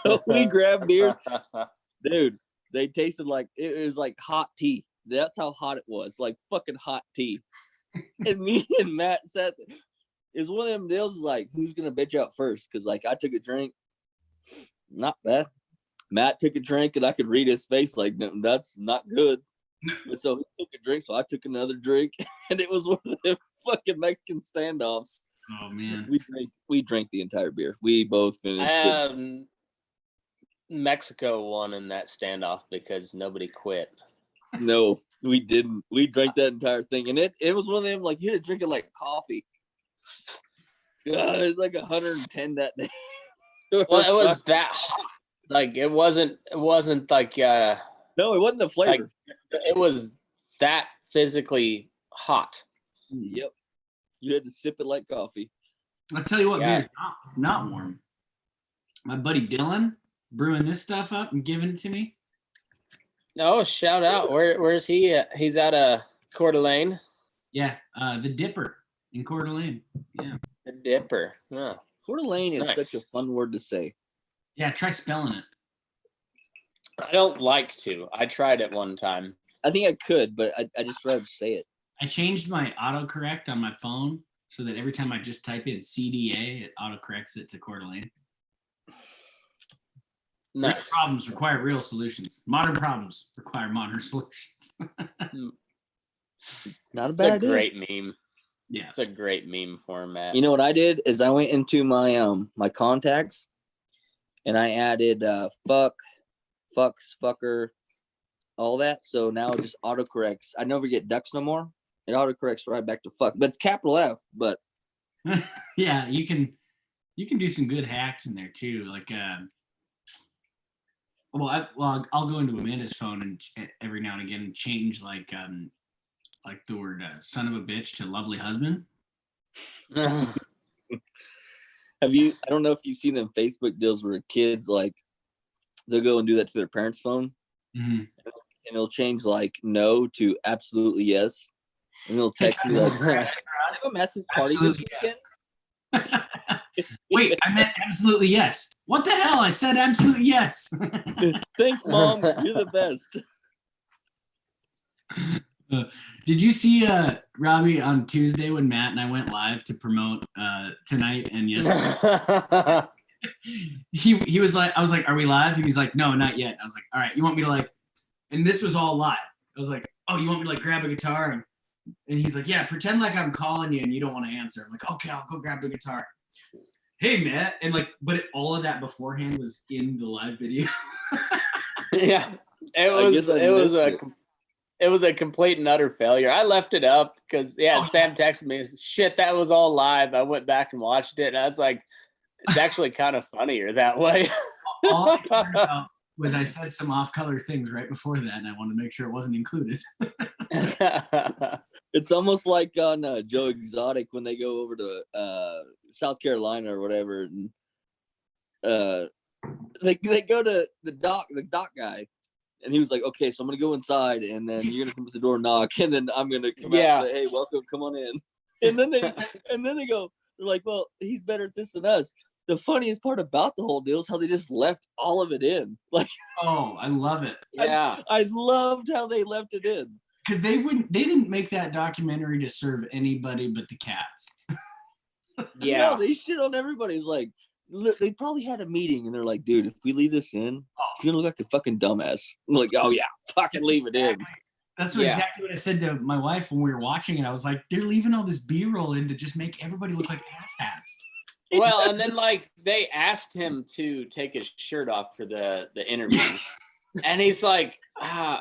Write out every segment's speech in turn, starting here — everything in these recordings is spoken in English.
So we grabbed beers. Dude, they tasted like, it was like hot tea. That's how hot it was, like fucking hot tea. And me and Matt sat, is one of them deals like, who's going to bitch out first? Because like I took a drink, not bad. Matt took a drink and I could read his face like, that's not good. But so he took a drink, so I took another drink, and it was one of them fucking Mexican standoffs. Oh man, we drank the entire beer. We both finished. Mexico won in that standoff because nobody quit. No, we didn't. We drank that entire thing, and it was one of them like you had to drink it like coffee. It was like 110 that day. Well, it was that hot. Like it wasn't like no, it wasn't the flavor. Like, it was that physically hot. Yep. You had to sip it like coffee. I'll tell you what, beer's not warm. My buddy Dylan brewing this stuff up and giving it to me. Oh, shout out. Where's he at? He's out of Coeur d'Alene? Yeah, the Dipper in Coeur d'Alene. Yeah. The Dipper. Yeah. Coeur d'Alene is such a fun word to say. Yeah, try spelling it. I don't like to. I tried it one time. I think I could, but I just rather say it. I changed my autocorrect on my phone so that every time I just type in CDA, it autocorrects it to Coeur d'Alene. Nice. Real problems require real solutions. Modern problems require modern solutions. Not a bad idea. It's a great meme. Yeah. It's a great meme format. You know what I did is I went into my my contacts and I added fuck, fucks, fucker, all that. So now it just autocorrects. I never get ducks no more. It autocorrects right back to fuck. But it's capital F, but yeah, you can do some good hacks in there too. Like I'll go into Amanda's phone and every now and again change like the word son of a bitch to lovely husband. Have you, I don't know if you've seen them Facebook deals where kids like they'll go and do that to their parents' phone. Mm-hmm. And it'll change like no to absolutely yes. And they'll text me like, a massive party this weekend. Wait, I meant absolutely yes. What the hell? I said absolute yes. Thanks, Mom. You're the best. Did you see Robby on Tuesday when Matt and I went live to promote tonight and yesterday? he was like, I was like, are we live? And he's like, no, not yet. I was like, all right, you want me to like, and this was all live. I was like, oh, you want me to like grab a guitar? And he's like, yeah, pretend like I'm calling you and you don't want to answer. I'm like, okay, I'll go grab the guitar. Hey, Matt. And like, but all of that beforehand was in the live video. Yeah, it was a complete and utter failure. I left it up because Sam texted me, shit, that was all live. I went back and watched it and I was like, it's actually kind of funnier that way. All I cared about was I said some off-color things right before that and I wanted to make sure it wasn't included. It's almost like on Joe Exotic when they go over to South Carolina or whatever, and they go to the doc guy, and he was like, "Okay, so I'm gonna go inside, and then you're gonna come to the door, knock, and then I'm gonna come out and say, hey, welcome, come on in." And then they go, they're like, "Well, he's better at this than us." The funniest part about the whole deal is how they just left all of it in. Like, oh, I love it. Yeah, I loved how they left it in. Because they didn't make that documentary to serve anybody but the cats. Yeah. No, they shit on everybody. It's like, they probably had a meeting and they're like, dude, if we leave this in, it's gonna look like a fucking dumbass. I'm like, oh yeah, fucking leave it in. That's exactly what I said to my wife when we were watching it. I was like, they're leaving all this B-roll in to just make everybody look like asshats. Well, and then like they asked him to take his shirt off for the interviews. And he's like, oh,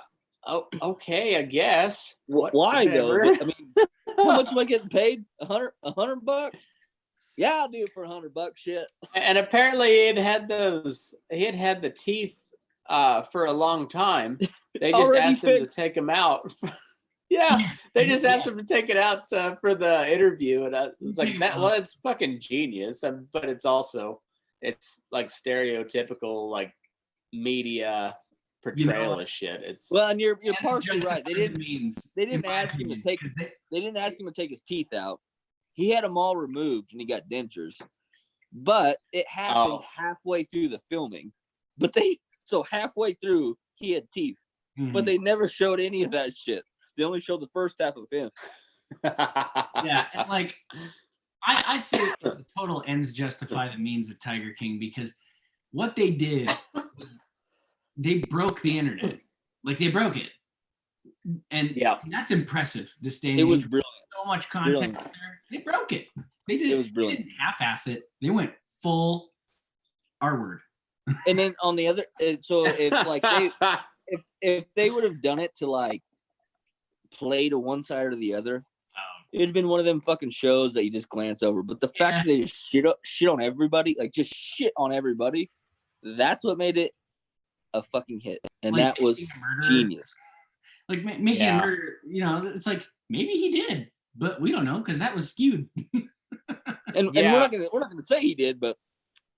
okay, I guess. Why though? I mean, how much am I getting paid? $100? Yeah, I'll do it for $100. Shit. And apparently he had the teeth for a long time. They just asked him to take them out. Yeah, they just asked him to take it out for the interview, and I was like, well, it's fucking genius, but it's like stereotypical like media portrayal of shit. It's well, and you're partially right. They didn't ask him to take his teeth out. He had them all removed and he got dentures. but it happened halfway through the filming. But halfway through he had teeth, but they never showed any of that shit. They only showed the first half of him. Yeah, and like I say the total ends justify the means with Tiger King, because what they did was they broke the internet. Like they broke it. And that's impressive this day and age. It was brilliant. So much content out there. They broke it. They did. It was brilliant. They didn't half-ass it. They went full R word. And then on the other, so it's like if they would have done it to like play to one side or the other, it'd been one of them fucking shows that you just glance over. But the fact that they just shit on everybody, like just shit on everybody, that's what made it a fucking hit. And like that was genius. Like making a murder, it's like maybe he did, but we don't know because that was skewed. and we're not gonna say he did, but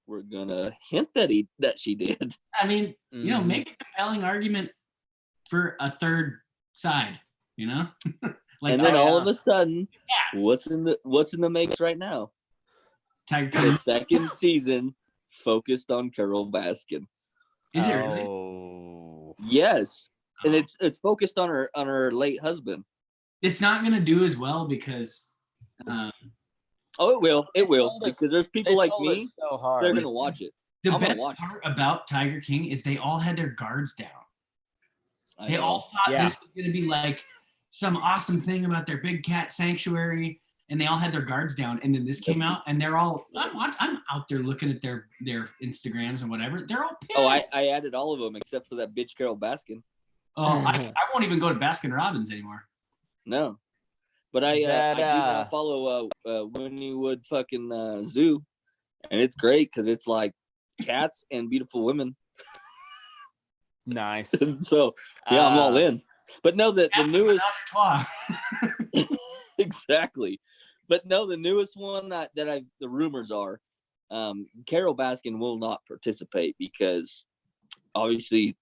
we're gonna hint that she did. I mean, make a compelling argument for a third side, Like, and then all of a sudden, what's in the makes right now? The second season focused on Carol Baskin. Is it really? Yes, and it's focused on her late husband. It's not gonna do as well because. It will because there's people like me. So they're gonna watch it. The best part about Tiger King is they all had their guards down. They all thought this was gonna be like some awesome thing about their big cat sanctuary, and they all had their guards down. And then this came out, and they're all. I'm out there looking at their Instagrams and whatever. They're all pissed. Oh, I added all of them except for that bitch Carol Baskin. Oh, I won't even go to Baskin Robbins anymore. No, but I do now follow Winniewood fucking Zoo, and it's great because it's like cats and beautiful women. Nice. And so I'm all in. But no, the newest exactly. But no, the newest one the rumors are, Carol Baskin will not participate because obviously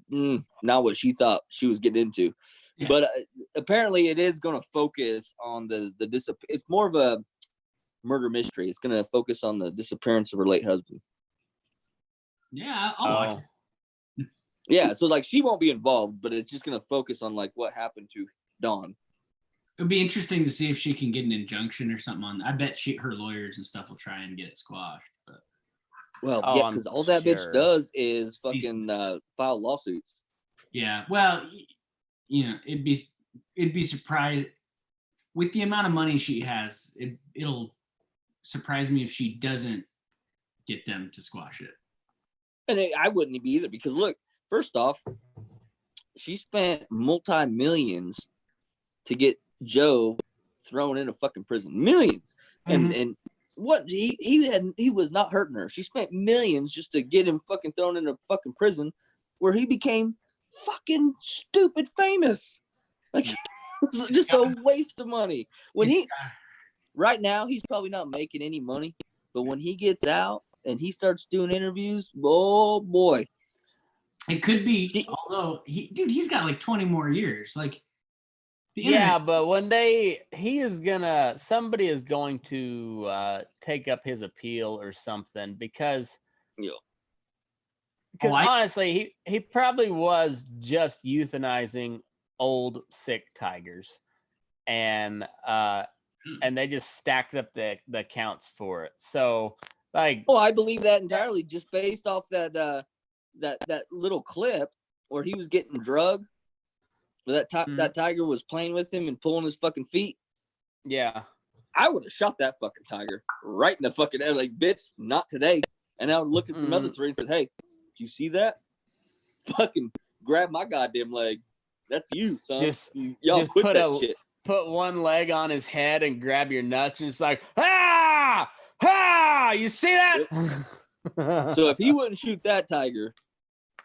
not what she thought she was getting into. Yeah. But apparently it is going to focus on it's more of a murder mystery. It's going to focus on the disappearance of her late husband. Yeah, I'll watch it. Yeah, so like she won't be involved, but it's just going to focus on like what happened to Dawn. It'd be interesting to see if she can get an injunction or something on. I bet her lawyers and stuff will try and get it squashed. But because all that bitch does is fucking file lawsuits. Yeah, well, it'd be surprised with the amount of money she has. It'll surprise me if she doesn't get them to squash it. And I wouldn't be either because look, first off, she spent multi-millions to get Joe thrown in a fucking prison. Millions. Mm-hmm. And what he was not hurting her. She spent millions just to get him fucking thrown in a fucking prison where he became fucking stupid famous. Like just a waste of money. Right now he's probably not making any money, but when he gets out and he starts doing interviews, oh boy. It could be, although he's got like 20 more years. Like but when somebody is going to take up his appeal or something because honestly, he probably was just euthanizing old sick tigers, and they just stacked up the counts for it. So like, I believe that entirely just based off that little clip where he was getting drugged. That tiger was playing with him and pulling his fucking feet. Yeah. I would have shot that fucking tiger right in the fucking head. Like, bitch, not today. And I would looked at the other three and said, hey, did you see that? Fucking grab my goddamn leg. That's you, son. Y'all quit that shit. Put one leg on his head and grab your nuts and it's like, you see that? So if he wouldn't shoot that tiger,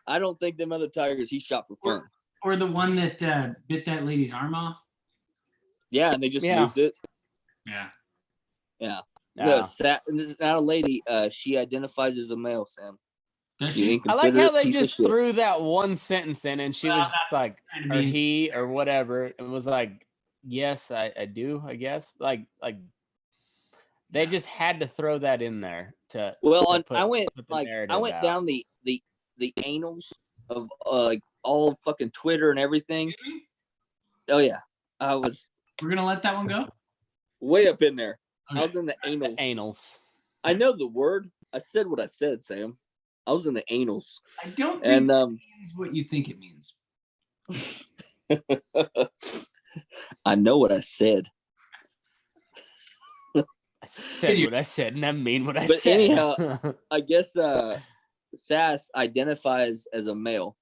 I don't think them other tigers he shot for fun. Or the one that bit that lady's arm off. Yeah, and they just moved it. Yeah. Yeah. Now a lady, she identifies as a male, Sam. Does she? I like how they just threw that one sentence in and she was just like, or he or whatever. It was like, yes, I do, I guess. Like they just had to throw that in there. I went down the annals of like all fucking Twitter and everything. Oh yeah, We're gonna let that one go. Way up in there. Okay. I was in the annals. Anals. I know the word. I said what I said, Sam. I was in the annals. I don't think it means what you think it means. I know what I said. I said what I said, and I mean what I said. But anyhow, I guess Sass identifies as a male.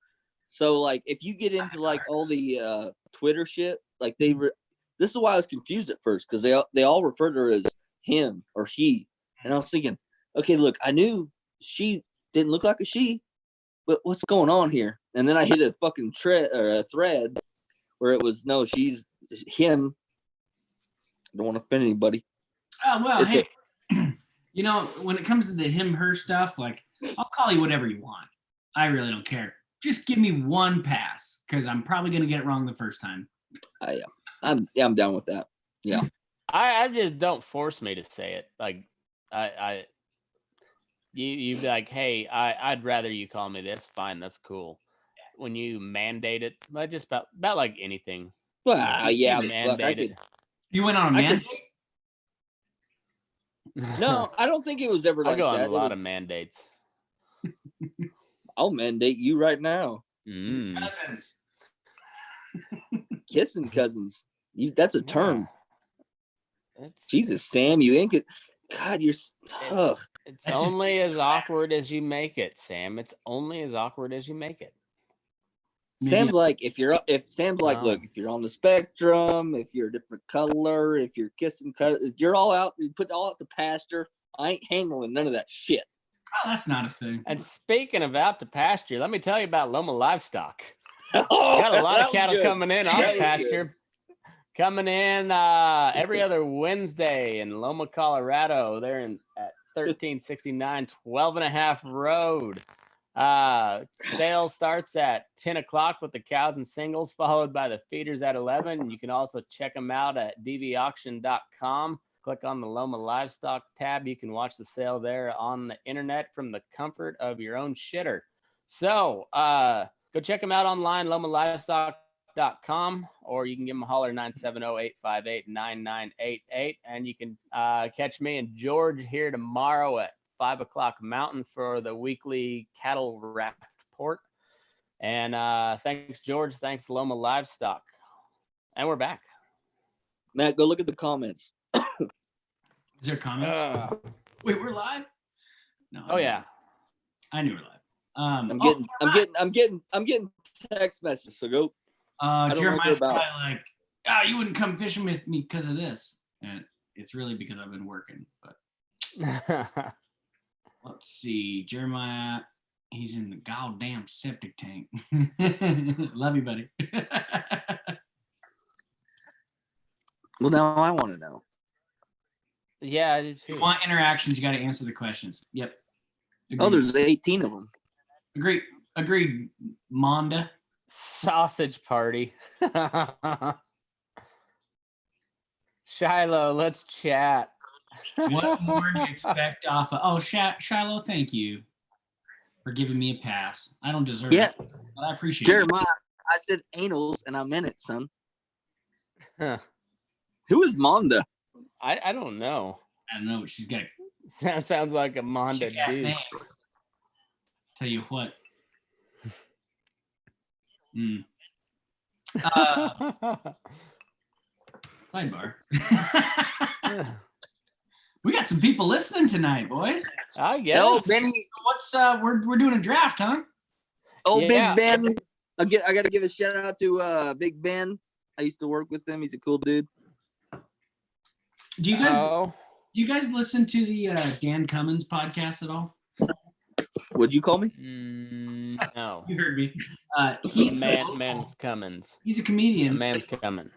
So like, if you get into like all the Twitter shit, like this is why I was confused at first, because they all refer to her as him or he, and I was thinking, okay, look, I knew she didn't look like a she, but what's going on here? And then I hit a fucking thread where it was no, she's him. I don't want to offend anybody. Oh well, hey, you know, when it comes to the him her stuff, like I'll call you whatever you want. I really don't care. Just give me one pass, because I'm probably gonna get it wrong the first time. I'm down with that. Yeah. I just don't force me to say it. Like you be like, hey, I'd rather you call me this. Fine, that's cool. When you mandate it, like just about like anything. Well, yeah, mandate it. You went on a mandate? No, I don't think it was ever like I go on that. a lot of mandates. I'll mandate you right now. Cousins. Kissing cousins. That's a term. It's, Jesus, Sam, you ain't good. God, you're. Ugh. It's only as awkward as you make it, Sam. It's only as awkward as you make it. Sam's like, look, if you're on the spectrum, if you're a different color, if you're kissing cousins, you're all out. You put all out the pasture. I ain't handling none of that shit. Oh, that's not a thing. And speaking of out to pasture, let me tell you about Loma Livestock. Got a lot of cattle coming in off pasture. Coming in every other Wednesday in Loma, Colorado. They're at 1369 12.5 Road. Sale starts at 10 o'clock with the cows and singles, followed by the feeders at 11. You can also check them out at dvauction.com. Click on the Loma Livestock tab. You can watch the sale there on the internet from the comfort of your own shitter. So go check them out online, lomalivestock.com, or you can give them a holler 970-858-9988. And you can catch me and George here tomorrow at 5 o'clock Mountain for the weekly cattle raft report. And thanks, George. Thanks, Loma Livestock. And we're back. Matt, go look at the comments. Is there comments? Wait, we're live? No. Oh yeah. I knew we're live. I'm getting text messages. So go. Jeremiah's probably like, you wouldn't come fishing with me because of this. And it's really because I've been working. But let's see, Jeremiah. He's in the goddamn septic tank. Love you, buddy. Well, now I want to know. Yeah, I do too. If you want interactions, you got to answer the questions. Yep. Agreed. Oh, there's 18 of them. Agreed, Monda. Sausage party. Shiloh, let's chat. What more do you expect off of? Oh, Shiloh, thank you for giving me a pass. I don't deserve it, but I appreciate Jeremiah, it. I said anals, and I meant it, son. Huh. Who is Monda? I don't know. I don't know, but she's got a sounds like a Monda dude. Name. Tell you what. Sidebar. We got some people listening tonight, boys. I guess. Oh, Benny. What's we're doing a draft, huh? Oh, yeah. Big Ben. I got to give a shout out to Big Ben. I used to work with him. He's a cool dude. Do you guys listen to the Dan Cummins podcast at all? What'd you call me? No. You heard me. Man Cummins. He's a comedian. Man's coming.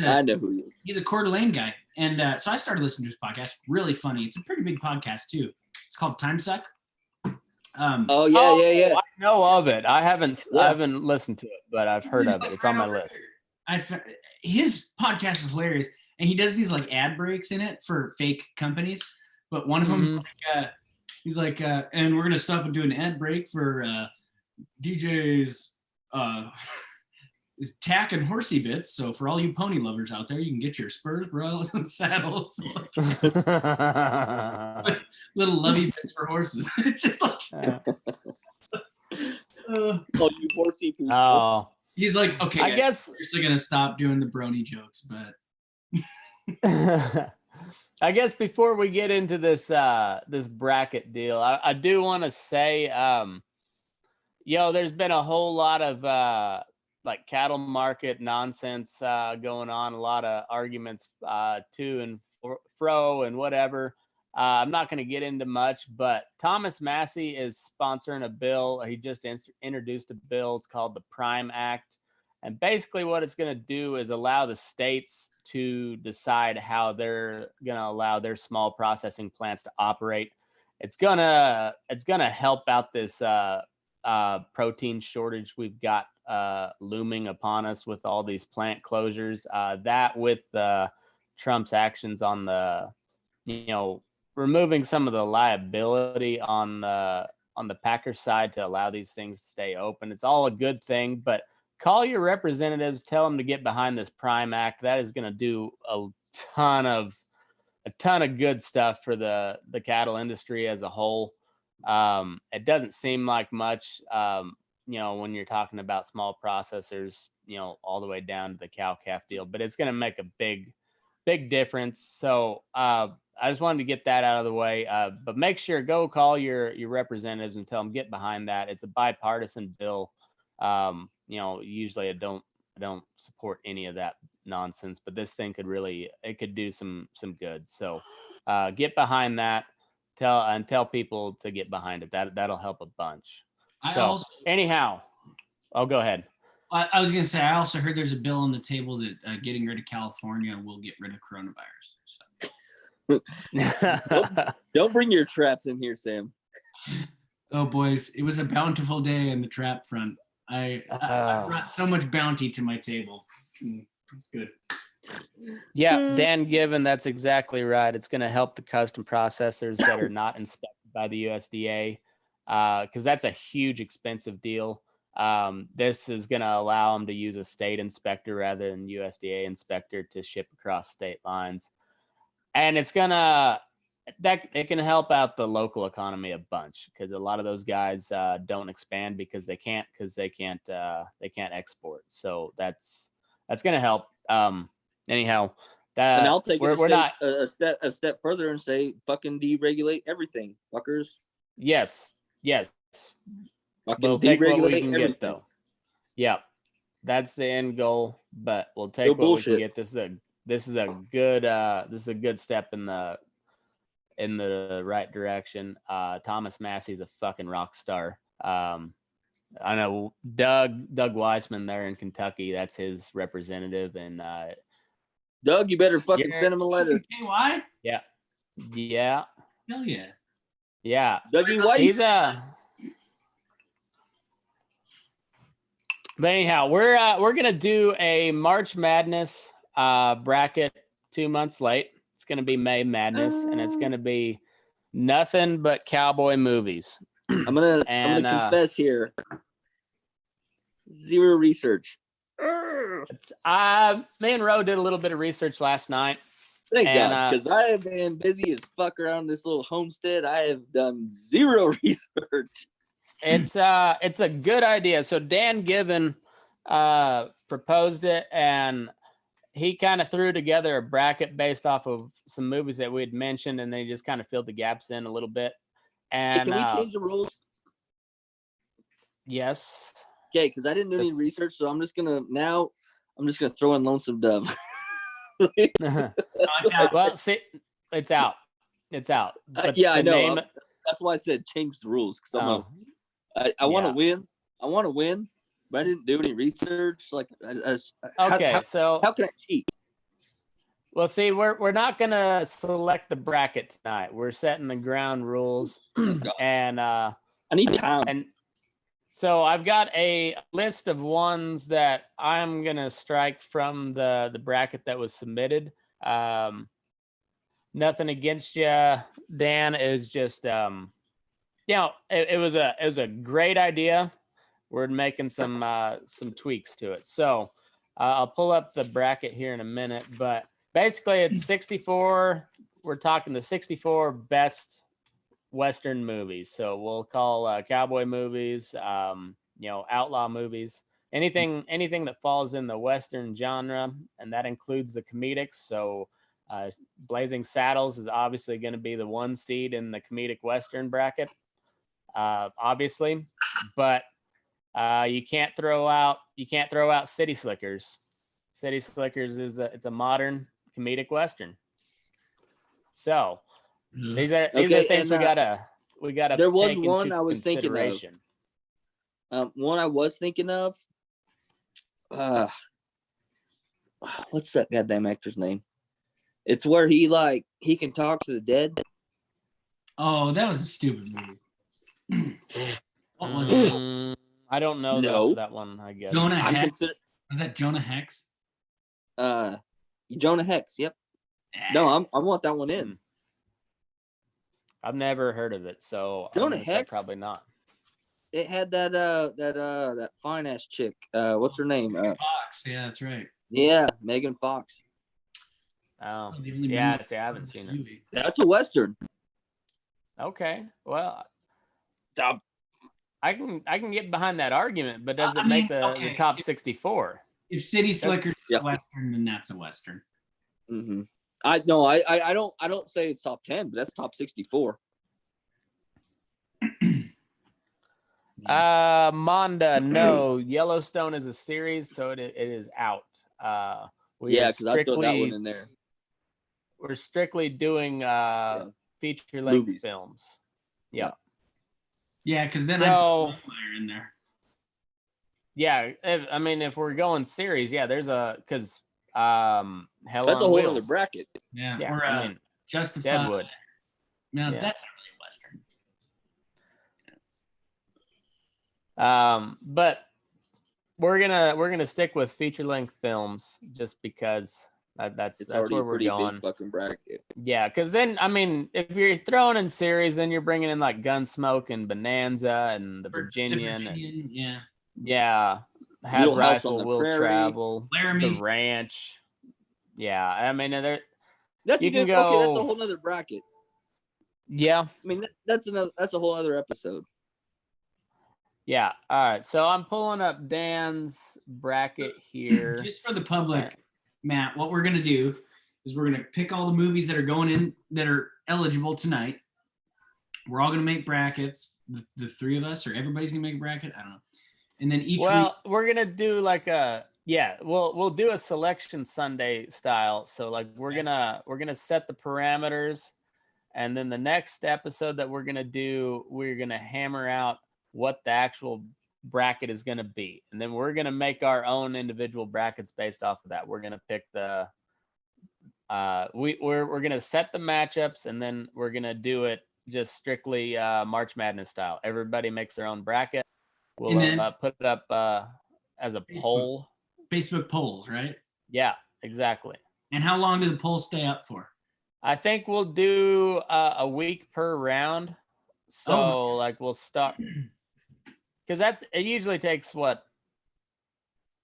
I know who he is. He's a Coeur d'Alene guy. And so I started listening to his podcast. Really funny. It's a pretty big podcast too. It's called Time Suck. Yeah. I know of it. I haven't listened to it, but I've heard of it. It's on my list. His podcast is hilarious, and he does these like ad breaks in it for fake companies. But one of them is like He's like, and we're gonna stop and do an ad break for DJ's is tack and horsey bits. So for all you pony lovers out there, you can get your spurs, bros, and saddles. Little lovey bits for horses. It's just like Oh, you horsey people. Oh, he's like, okay, I guys, guess we're seriously gonna stop doing the brony jokes, but I guess before we get into this this bracket deal, I do want to say, there's been a whole lot of like cattle market nonsense going on, a lot of arguments to and fro and whatever. I'm not going to get into much, but Thomas Massey is sponsoring a bill. He just introduced a bill. It's called the Prime Act. And basically what it's going to do is allow the states to decide how they're going to allow their small processing plants to operate. It's going to help out this protein shortage we've got looming upon us with all these plant closures. That with Trump's actions on the, removing some of the liability on the packer side to allow these things to stay open. It's all a good thing, but call your representatives, tell them to get behind this Prime Act. That is going to do a ton of good stuff for the cattle industry as a whole. It doesn't seem like much, when you're talking about small processors, all the way down to the cow-calf deal, but it's going to make a big difference. So I just wanted to get that out of the way, but make sure, go call your representatives and tell them get behind that. It's a bipartisan bill. Usually I don't support any of that nonsense, but this thing could do some good. So get behind that. Tell people to get behind it. That'll help a bunch. Anyhow, I'll go ahead. I was gonna say, I also heard there's a bill on the table that getting rid of California will get rid of coronavirus. So. Don't bring your traps in here, Sam. Oh boys, it was a bountiful day in the trap front. I brought so much bounty to my table. It's good. Yeah, Dan Given, that's exactly right. It's going to help the custom processors that are not inspected by the USDA, because that's a huge expensive deal. This is going to allow them to use a state inspector rather than USDA inspector to ship across state lines, and it can help out the local economy a bunch, because a lot of those guys don't expand because they can't export. So that's going to help. Anyhow, and I'll take a step further and say, fucking deregulate everything, fuckers. Yes. Fucking we'll take what we can everything. get, though. Yeah, that's the end goal. But we'll take what we can get. This is a good step in the right direction. Thomas Massey's a fucking rock star. I know Doug Weissman there in Kentucky. That's his representative, and Doug, you better fucking send him a letter. KY? Yeah. Hell yeah. Yeah. Dougie Weiss. He's But anyhow, we're gonna do a March Madness bracket 2 months late. It's gonna be May Madness, and it's gonna be nothing but cowboy movies. I'm gonna confess here. Zero research. Me and Ro did a little bit of research last night. Thank God, because I have been busy as fuck around this little homestead. I have done zero research. It's a good idea. So Dan Given proposed it, and he kind of threw together a bracket based off of some movies that we had mentioned, and they just kind of filled the gaps in a little bit. And hey, can we change the rules? Yes. Okay, because I didn't do any research, so I'm just gonna throw in Lonesome Dove. Well, see, it's out. Yeah, I know. That's why I said change the rules, because I want to win. I want to win, but I didn't do any research. Like, how can I cheat? Well, see, we're not gonna select the bracket tonight. We're setting the ground rules, and I need time. And so I've got a list of ones that I'm gonna strike from the bracket that was submitted. Nothing against you, Dan. Is just it was a great idea. We're making some tweaks to it. So I'll pull up the bracket here in a minute, but basically it's 64. We're talking the 64 best Western movies. So we'll call cowboy movies, outlaw movies, anything that falls in the Western genre, and that includes the comedics. So Blazing Saddles is obviously going to be the 1 seed in the comedic Western bracket, obviously, but you can't throw out City Slickers. City Slickers it's a modern comedic Western. So these are things we gotta. There was one I was thinking of. One I was thinking of. What's that goddamn actor's name? It's where he can talk to the dead. Oh, that was a stupid movie. What was it? I don't know that one. I guess Jonah Hex. Was that Jonah Hex? Jonah Hex. Yep. No, I want that one in. I've never heard of it, so Jonah Hex? Probably not. It had that fine ass chick. What's her name? Fox. Yeah, that's right. Yeah, Megan Fox. Oh, yeah. See, I haven't seen it. That's a Western. Okay, well, I can get behind that argument, but does it make the top 64? If City Slickers is a Western, then that's a Western. Mm-hmm. I don't say it's top 10, but that's top 64. Monda, no. Yellowstone is a series, so it is out. Because I throw that one in there. We're strictly doing feature-length films. Yeah. Yeah, because then I put Fire in there. Yeah, if we're going series, there's because Hell that's a whole other bracket. Yeah, or Justified. Deadwood. No, that's not really Western. But we're gonna stick with feature-length films just because that's where we're going. Big fucking bracket. Yeah, because then if you're throwing in series, then you're bringing in like Gunsmoke and Bonanza and the Virginian. Yeah. Have Rifle Will Travel. Laramie. The Ranch. Yeah, that's a good. Okay, that's a whole other bracket. Yeah. That's a whole other episode. Yeah. All right. So I'm pulling up Dan's bracket here. Just for the public, Matt, what we're gonna do is we're gonna pick all the movies that are going in that are eligible tonight. We're all gonna make brackets. The three of us, or everybody's gonna make a bracket. I don't know. And then each week, we're gonna do like we'll do a selection Sunday style. So like we're gonna set the parameters, and then the next episode that we're gonna do, we're gonna hammer out what the actual bracket is gonna be, and then we're gonna make our own individual brackets based off of that. We're gonna pick the we're gonna set the matchups, and then we're gonna do it just strictly March Madness style. Everybody makes their own bracket. We'll put it up as a poll. Facebook polls, right? Yeah, exactly. And how long do the polls stay up for? I think we'll do a week per round. So we'll start because it usually takes what?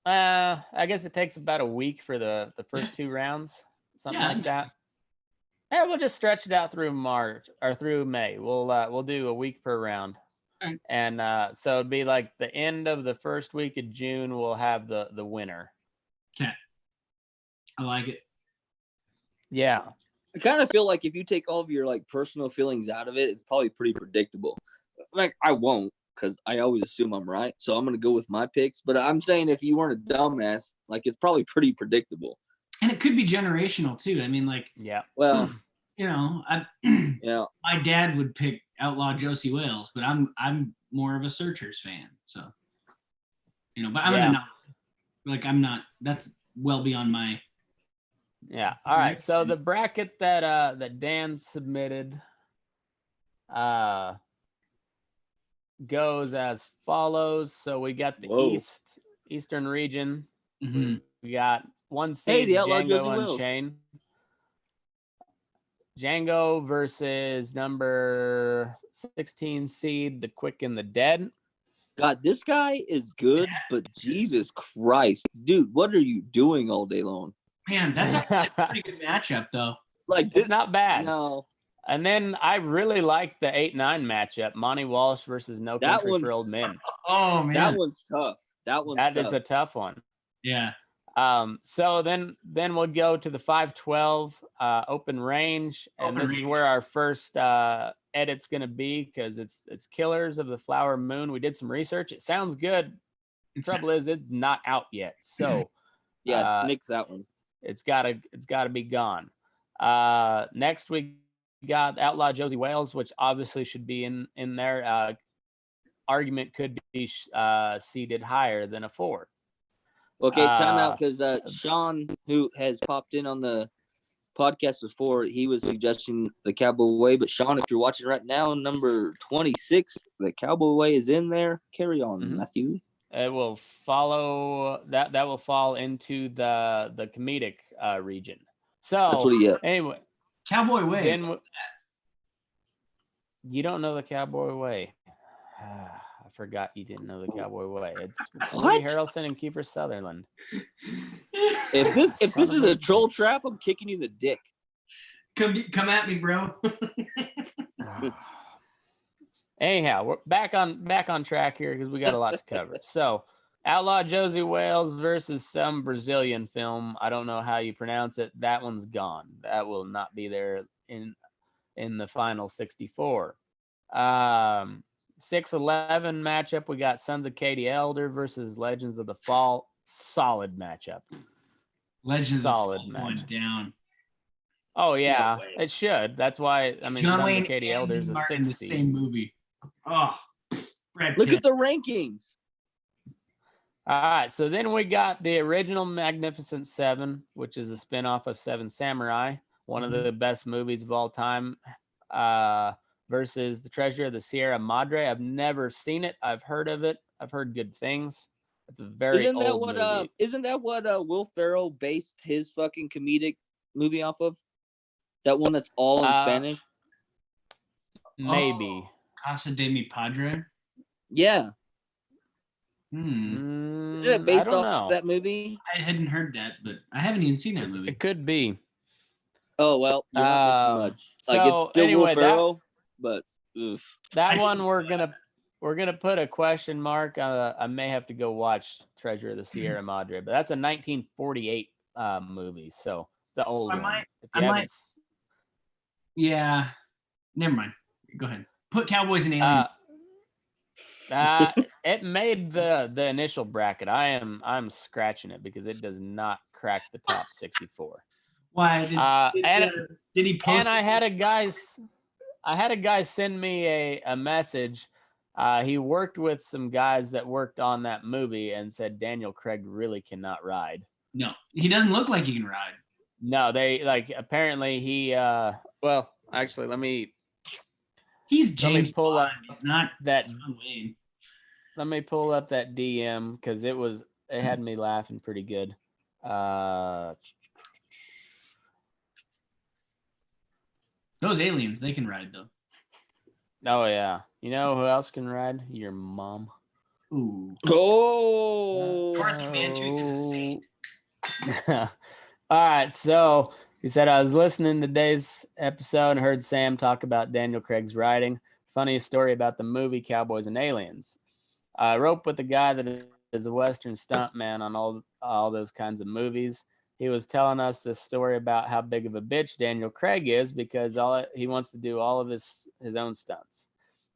I guess it takes about a week for the first 2 rounds, something like that. Yeah, we'll just stretch it out through March or through May. We'll do a week per round. Right. And so it'd be like the end of the first week of June, we'll have the winner. Okay. I like it. Yeah. I kind of feel like if you take all of your like personal feelings out of it, it's probably pretty predictable. Like I won't, because I always assume I'm right. So I'm gonna go with my picks. But I'm saying if you weren't a dumbass, like it's probably pretty predictable. And it could be generational too. Yeah. Well, my dad would pick Outlaw Josie Wales, but I'm more of a Searchers fan. So, but I'm not. That's well beyond my. Yeah. All right. So the bracket that Dan submitted goes as follows. So we got the Eastern region. Mm-hmm. We got 1 seed, the Outlaw Django Josie Wales. Unchained. Django versus number 16 seed, The Quick and the Dead. God, this guy is good, but Jesus Christ, dude, what are you doing all day long? Man, that's a pretty good matchup, though. Like, it's not bad. No. And then I really like the 8-9 matchup, Monty Walsh versus No Country for Old Men. Oh man, that one's tough. That is a tough one. Yeah. So then we'll go to the 5-12 open range, and this is where our first edit's gonna be, because it's Killers of the Flower Moon. We did some research. It sounds good. The trouble is it's not out yet. So yeah, nix that one. It's gotta be gone. Next we got Outlaw Josie Wales, which obviously should be in there. Argument could be seated higher than a 4. Okay, time out, because Sean, who has popped in on the podcast before, he was suggesting the Cowboy Way. But Sean, if you're watching right now, number 26, the Cowboy Way is in there. Carry on, Matthew. It will follow that will fall into the comedic region. So that's what he got. Anyway, Cowboy Way. Then you don't know the Cowboy Way. I forgot you didn't know the Cowboy Way. It's Woody Harrelson and Kiefer Sutherland. If this is a troll trap, I'm kicking you in the dick. Come at me, bro. Anyhow, we're back on track here because we got a lot to cover. So, Outlaw Josie Wales versus some Brazilian film. I don't know how you pronounce it. That one's gone. That will not be there in the final 64. 6-11 matchup. We got Sons of Katie Elder versus Legends of the Fall. Solid matchup. Legends solid of the Fall went down. Oh yeah, it should. That's why John Sons Wayne of Katie Elder is a 60. The same movie. Oh, look at the rankings. All right, so then we got the original Magnificent Seven, which is a spinoff of Seven Samurai, one of the best movies of all time, versus The Treasure of the Sierra Madre. I've never seen it. I've heard of it. I've heard good things. It's a very old movie. Isn't that what Will Ferrell based his fucking comedic movie off of? That one that's all in Spanish? Maybe. Casa de mi Padre? Yeah. Isn't it based off that movie? I hadn't heard that, but I haven't even seen that movie. It could be. Oh, well, you're not missing much. Like, it's still Will Ferrell, but oof. That one we're gonna put a question mark. I may have to go watch Treasure of the Sierra Madre, but that's a 1948 movie, so it's an old one. Yeah, never mind. Go ahead. Put Cowboys and Aliens. It made the initial bracket. I'm scratching it because it does not crack the top 64. Why did he post? And I had a guy send me a message. He worked with some guys that worked on that movie and said Daniel Craig really cannot ride. No, he doesn't look like he can ride. No, they apparently he well, actually he's James let me pull Bond. up He's not that John Wayne. Let me pull up that DM because it had me laughing pretty good. Those aliens, they can ride though. Oh yeah. You know who else can ride? Your mom. Ooh. Oh. Dorothy Mantooth is a saint. All right, so he said, I was listening to today's episode and heard Sam talk about Daniel Craig's writing. Funniest story about the movie Cowboys and Aliens. I wrote with the guy that is a Western stuntman on all those kinds of movies. He was telling us this story about how big of a bitch Daniel Craig is because he wants to do all of his own stunts.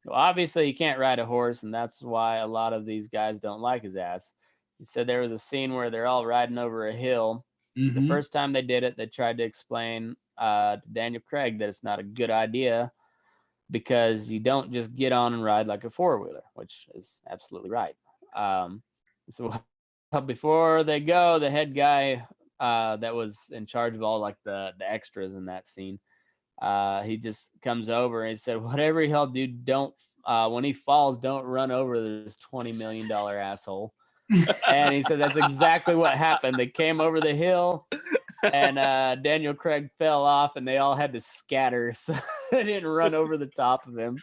Well, obviously, he can't ride a horse, and that's why a lot of these guys don't like his ass. He said there was a scene where they're all riding over a hill. Mm-hmm. The first time they did it, they tried to explain to Daniel Craig that it's not a good idea because you don't just get on and ride like a four-wheeler, which is absolutely right. So before they go, the head guy that was in charge of all like the extras in that scene, he just comes over and he said, whatever y'all do, don't when he falls, don't run over this $20 million asshole. And he said that's exactly what happened. They came over the hill and Daniel Craig fell off, and they all had to scatter so they didn't run over the top of him.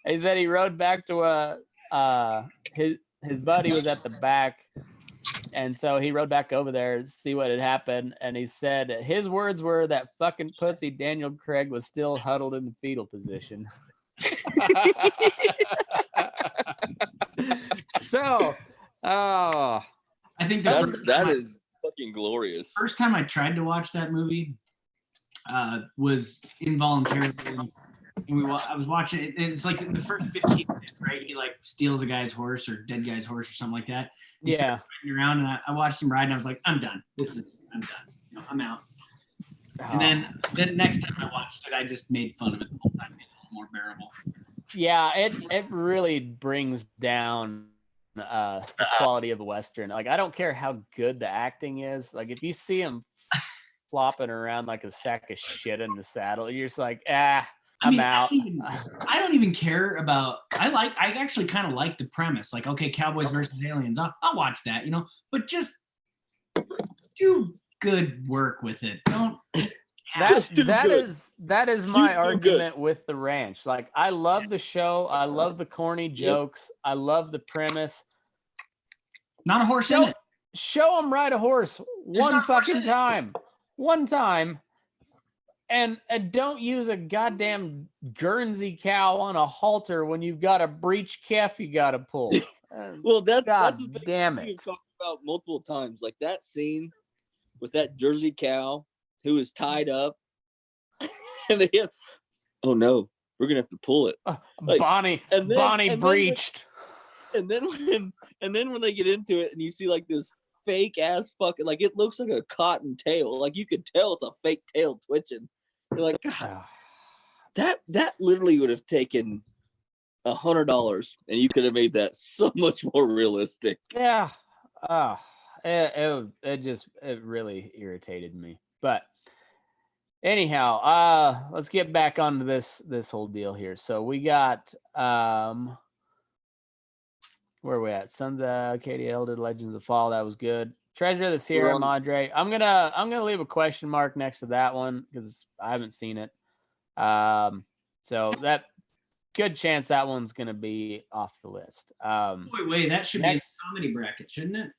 He said he rode back to his buddy was at the back, and so he rode back over there to see what had happened. And he said his words were that fucking pussy Daniel Craig was still huddled in the fetal position. So, I think that is fucking glorious. First time I tried to watch that movie was involuntarily. I was watching it. It's like the first 15 minutes, right? He like steals a guy's horse or dead guy's horse or something like that. He started riding around, and I watched him ride, and I was like, I'm done. I'm done. I'm out. And then next time I watched it, I just made fun of it the whole time, made it a little more bearable. Yeah, it really brings down the quality of the Western. Like, I don't care how good the acting is. Like, if you see him flopping around like a sack of shit in the saddle, you're just like, I'm out. I don't even care about. I actually kind of like the premise. Like, okay, cowboys versus aliens. I'll watch that, But just do good work with it. Don't. That is my argument with The Ranch. Like, I love the show. I love the corny jokes. I love the premise. Not a horse in it. Show them ride a horse one fucking time. One time. And don't use a goddamn Guernsey cow on a halter when you've got a breech calf you got to pull. Well, that's the thing damn it. we've talked about multiple times. Like that scene with that Jersey cow who is tied up, and they have, oh no, we're gonna have to pull it. Like, Bonnie breached. And then when they get into it, and you see like this fake ass fucking, like it looks like a cotton tail. Like you could tell it's a fake tail twitching. You're like, God, that literally would have taken $100, and you could have made that so much more realistic. Yeah. It really irritated me. But anyhow, let's get back onto this whole deal here. So we got where are we at? Sons of Katie Elder, Legends of the Fall. That was good. Treasure of the Sierra Madre. I'm gonna leave a question mark next to that one because I haven't seen it. So that good chance that one's gonna be off the list. Wait, that should be a comedy bracket, shouldn't it?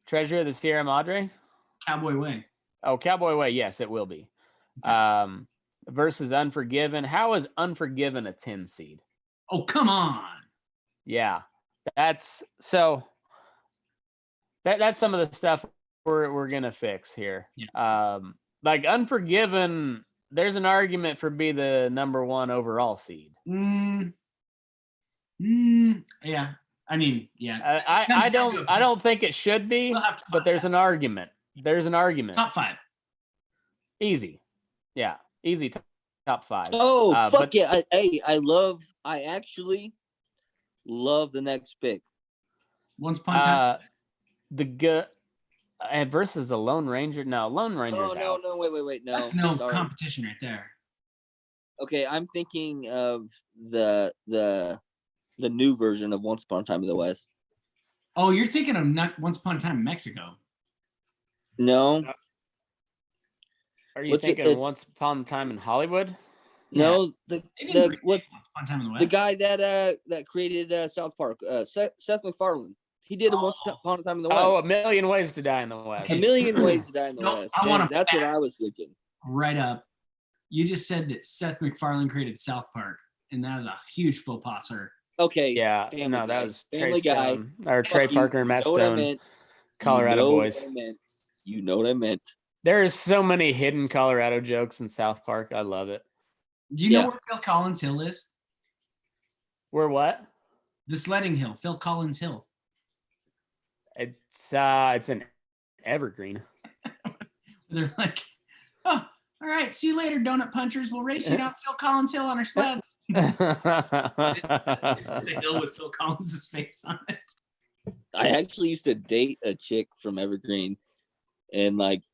Treasure of the Sierra Madre? Cowboy Way. Oh, Cowboy Way. Yes, it will be. Okay. Versus Unforgiven. How is Unforgiven a 10 seed? Oh, come on. Yeah. That's some of the stuff we're going to fix here. Yeah. Like Unforgiven, there's an argument for be the number 1 overall seed. Yeah. I mean, yeah. I don't think it should be, but there's an argument. There's an argument. Top 5. Easy. Yeah. Easy top 5. Oh, fuck yeah. I actually love the next pick. Once Upon a Time. The good versus the Lone Ranger. No, Lone Ranger's out. No, wait. No. That's no competition right there. Okay, I'm thinking of the new version of Once Upon a Time in the West. Oh, you're thinking of Once Upon a Time in Mexico. No. Are you thinking of Once Upon a Time in Hollywood? No, the guy that created South Park, Seth MacFarlane. He did Once Upon a Time in the West. Oh, A Million Ways to Die in the West. A Million Ways to Die in the West. That's what I was thinking. Right up. You just said that Seth MacFarlane created South Park, and that is a huge faux pas, sir. Okay. Yeah. That was Family Trey Guy. Stone, or Trey Parker and Matt Stone. Colorado boys. You know what I meant. There is so many hidden Colorado jokes in South Park. I love it. Do you know where Phil Collins Hill is? Where what? The Sledding Hill, Phil Collins Hill. It's an evergreen. They're like, oh, all right, see you later, donut punchers. We'll race you down Phil Collins Hill on our sleds. It's a hill with Phil Collins' face on it. I actually used to date a chick from Evergreen, and like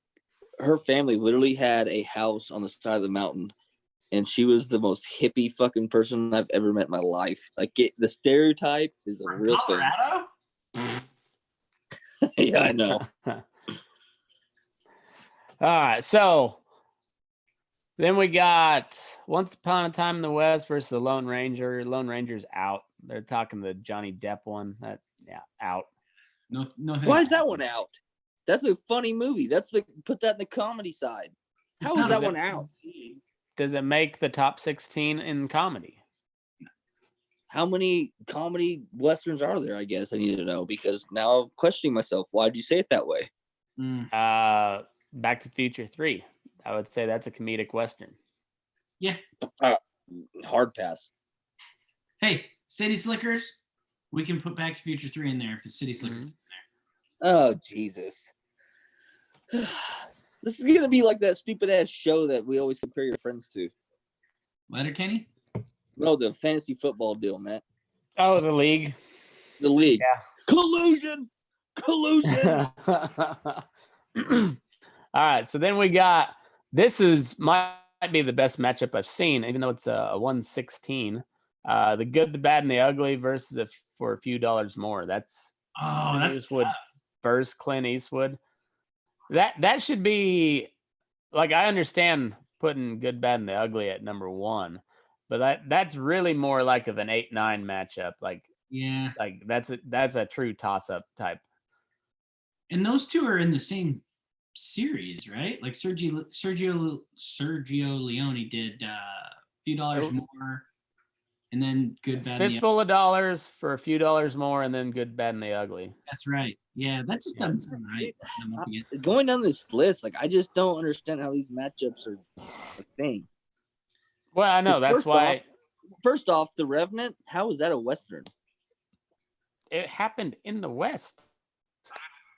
her family literally had a house on the side of the mountain, and she was the most hippie fucking person I've ever met in my life. Like the stereotype is a real Colorado? thing. Yeah, I know. All right, so then we got Once Upon a Time in the West versus the Lone Ranger. Lone Ranger's out. They're talking the Johnny Depp one. Out. No. Why is that one out? That's a funny movie. Put that in the comedy side. How is that one out? Does it make the top 16 in comedy? How many comedy westerns are there? I guess I need to know, because now I'm questioning myself. Why did you say it that way? Back to the Future 3. I would say that's a comedic western. Yeah. Hard pass. Hey, City Slickers. We can put Back to the Future 3 in there if the City Slickers is in there. Oh, Jesus. This is going to be like that stupid ass show that we always compare your friends to. Letterkenny? No, the fantasy football deal, Matt. Oh, the league. The league. Yeah. Collusion. All right, so then we got, might be the best matchup I've seen, even though it's a 116. The Good, the Bad, and the Ugly versus for a few dollars more. That's Eastwood versus Clint Eastwood. That should be, like, I understand putting Good, Bad, and the Ugly at number 1, but that's really more like of an 8-9 matchup. Like, yeah, like that's a true toss-up type. And those two are in the same series, right? Like Sergio Leone did a few dollars more, and then Good, Bad, Fistful of Dollars for a few dollars more, and then Good, Bad, and the Ugly. That's right. Yeah, that just doesn't sound right. Going down this list, like, I just don't understand how these matchups are a thing. Well, I know that's why. First off, The Revenant. How is that a western? It happened in the West.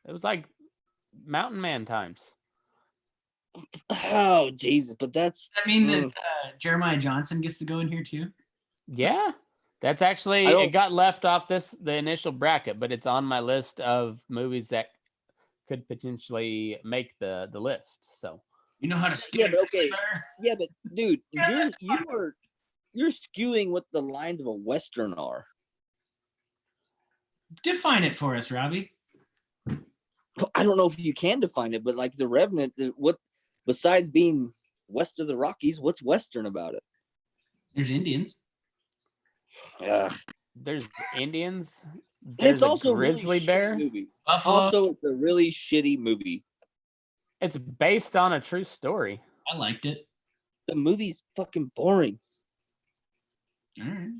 It was like Mountain Man times. Oh, Jesus. But that's... I mean, that Jeremiah Johnson gets to go in here, too? Yeah. That's actually... It got left off the initial bracket, but it's on my list of movies that could potentially make the list. So... You know how to steer. Yeah, but okay. Yeah, but, dude, you're skewing what the lines of a western are. Define it for us, Robbie. I don't know if you can define it, but like The Revenant, what besides being west of the Rockies, what's western about it? There's Indians. There's Indians. There's it's also a grizzly really bear. Movie. Also, it's a really shitty movie. It's based on a true story. I liked it. The movie's fucking boring. All right.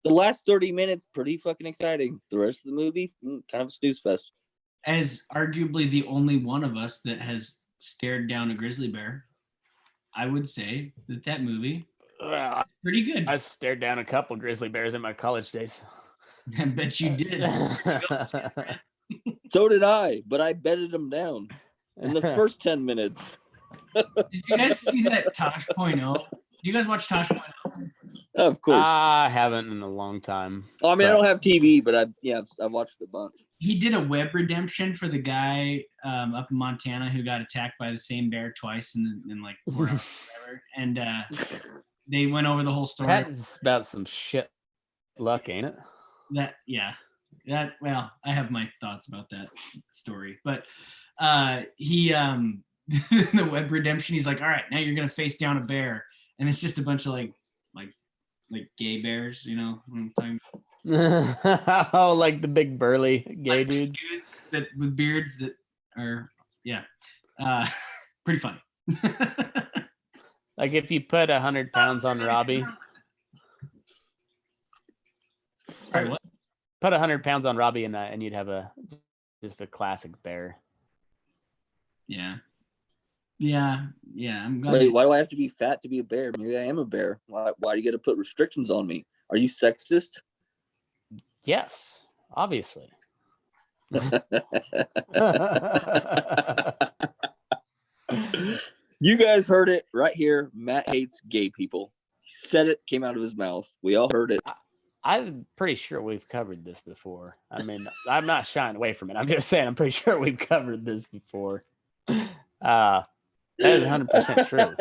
The last 30 minutes, pretty fucking exciting. The rest of the movie, kind of a snooze fest. As arguably the only one of us that has stared down a grizzly bear, I would say that movie pretty good. I stared down a couple grizzly bears in my college days. I bet you did. So did I, but I bedded them down in the first 10 minutes. Did you guys see that Tosh.0? Do you guys watch Tosh.0? Of course. I haven't in a long time. I mean, I don't have TV, but I've watched a bunch. He did a web redemption for the guy up in Montana who got attacked by the same bear twice in like 4 hours or whatever. And they went over the whole story. That's about some shit luck, ain't it? Well, I have my thoughts about that story. But he the web redemption, he's like, all right, now you're gonna face down a bear. And it's just a bunch of like gay bears, you know what I'm talking about? Oh, like the big burly gay dudes that with beards that are pretty funny. Like if you put 100 pounds on Robby. Sorry, what? Put 100 pounds on Robby and you'd have just a classic bear. Yeah. I'm glad. Wait, why do I have to be fat to be a bear? Maybe I am a bear. Why do you got to put restrictions on me? Are you sexist? Yes, obviously. You guys heard it right here. Matt hates gay people. He said it, came out of his mouth. We all heard it. I'm pretty sure we've covered this before. I mean, I'm not shying away from it. I'm just saying I'm pretty sure we've covered this before. That is 100% true.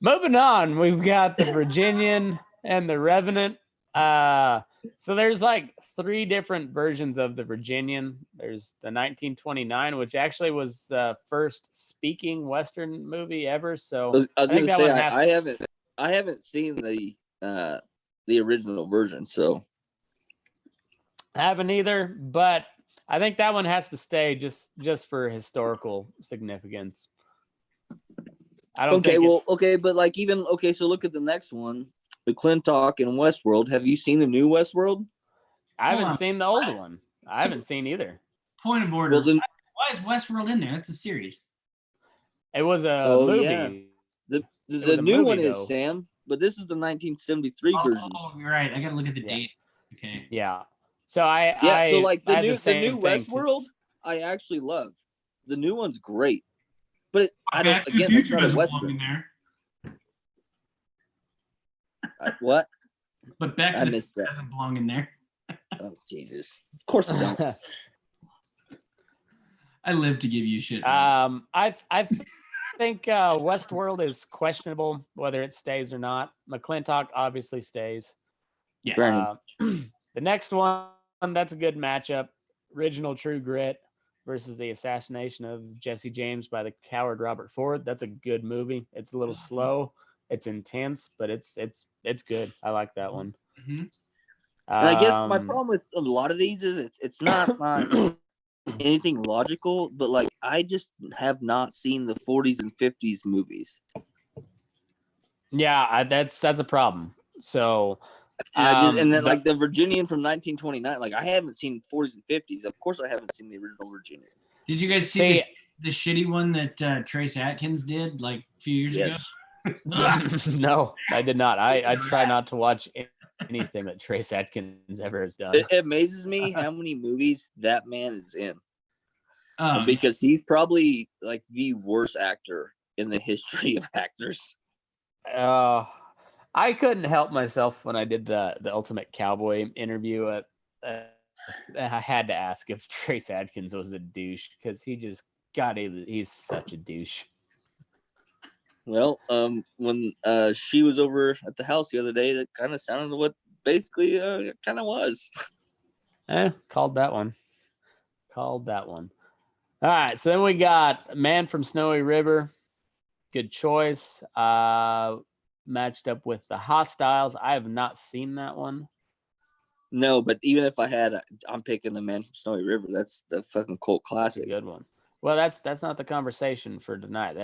Moving on, we've got the Virginian and the Revenant So there's like 3 different versions of the Virginian. There's the 1929, which actually was the first speaking Western movie ever. So I was think gonna that say one has I haven't seen the original version, so I haven't either, but I think that one has to stay just for historical significance. I don't think but like so look at the next one, the Clintock and Westworld. Have you seen the new Westworld? I haven't seen the old one. I haven't seen either. Point of order. Well, then, why is Westworld in there? That's a series. It was a movie. Yeah. The new one is Sam, but this is the 1973 version. Oh, you're right. I gotta look at the date. Okay. Yeah. So so like the new Westworld, I actually love. The new one's great, but it's not a Western. What? But Back to the Future doesn't belong in there. Oh Jesus! Of course it don't. I live to give you shit. I think Westworld is questionable whether it stays or not. McClintock obviously stays. Yeah. The next one, that's a good matchup. Original True Grit versus the assassination of Jesse James by the coward Robert Ford. That's a good movie. It's a little slow. It's intense, but it's good. I like that one. Mm-hmm. And I guess my problem with a lot of these is it's not anything logical, but like I just have not seen the 40s and 50s movies. Yeah, that's a problem. So, and then like the Virginian from 1929, like I haven't seen 40s and 50s. Of course, I haven't seen the original Virginian. Did you guys see the shitty one that Trace Atkins did like a few years ago? No, I did not. I try not to watch anything that Trace Atkins ever has done. It amazes me how many movies that man is in. Because he's probably like the worst actor in the history of actors. I couldn't help myself when I did the Ultimate Cowboy interview. I had to ask if Trace Atkins was a douche because he's such a douche. Well, when she was over at the house the other day, that kind of sounded what basically it kind of was. Called that one. All right, so then we got Man from Snowy River. Good choice. Matched up with The Hostiles. I have not seen that one. No, but even if I had, I'm picking The Man from Snowy River. That's the fucking cult classic. Good one. Well, that's not the conversation for tonight.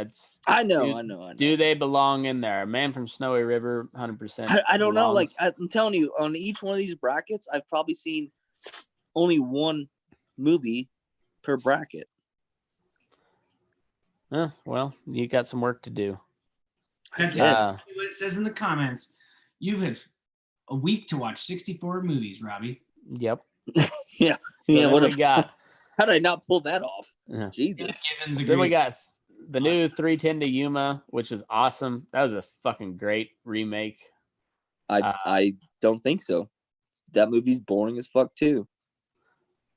I know. Do they belong in there? Man from Snowy River, 100%. I don't know. Like I'm telling you, on each one of these brackets, I've probably seen only one movie per bracket. Well, you got some work to do. That's what it says in the comments. You have a week to watch 64 movies, Robbie. Yep. Yeah. So what we got? How did I not pull that off? Jesus. Then we got the new 310 to Yuma, which is awesome. That was a fucking great remake. I don't think so. That movie's boring as fuck too.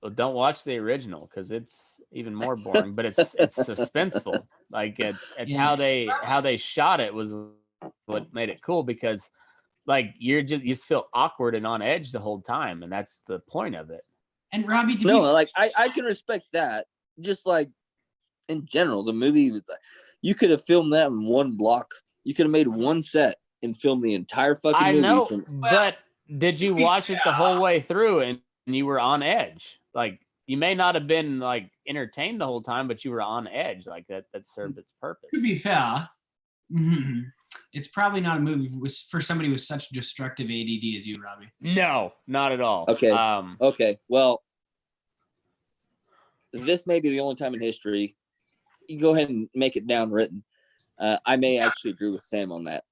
Well, don't watch the original because it's even more boring. But it's suspenseful. Like it's how they shot it was what made it cool because like you just feel awkward and on edge the whole time, and that's the point of it. And Robbie, I can respect that. Just like in general, the movie, you could have filmed that in one block. You could have made one set and filmed the entire fucking movie. I know, but did you watch it the whole way through and you were on edge? Like you may not have been like entertained the whole time, but you were on edge. Like that served its purpose. To be fair, it's probably not a movie for somebody with such destructive ADD as you, Robbie. No, not at all. Okay. Okay. Well, this may be the only time in history. You go ahead and make it down written. I may actually agree with Sam on that.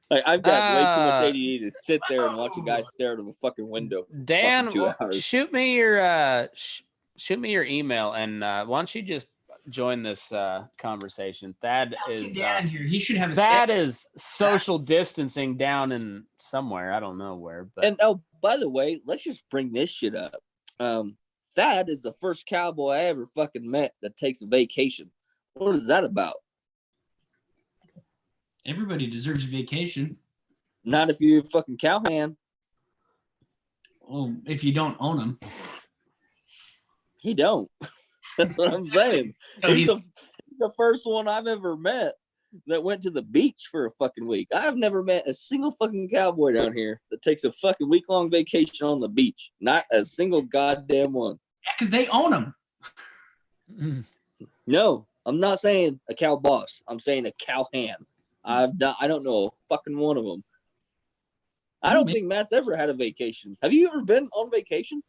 Like I've got way too much ADD to sit there and watch a guy stare out of a fucking window. For Dan, 2 hours. shoot me your email, and why don't you just join this conversation? Thad is Dan here. He should have. Thad is social distancing down in somewhere. I don't know where. But and by the way, let's just bring this shit up. Thad is the first cowboy I ever fucking met that takes a vacation. What is that about? Everybody deserves a vacation. Not if you're a fucking cowhand. Well, if you don't own them. He don't. That's what I'm saying. So he's the first one I've ever met that went to the beach for a fucking week. I've never met a single fucking cowboy down here that takes a fucking week-long vacation on the beach. Not a single goddamn one. Yeah, because they own them. No, I'm not saying a cow boss. I'm saying a cow hand. I don't know a fucking one of them. I don't think Matt's ever had a vacation. Have you ever been on vacation?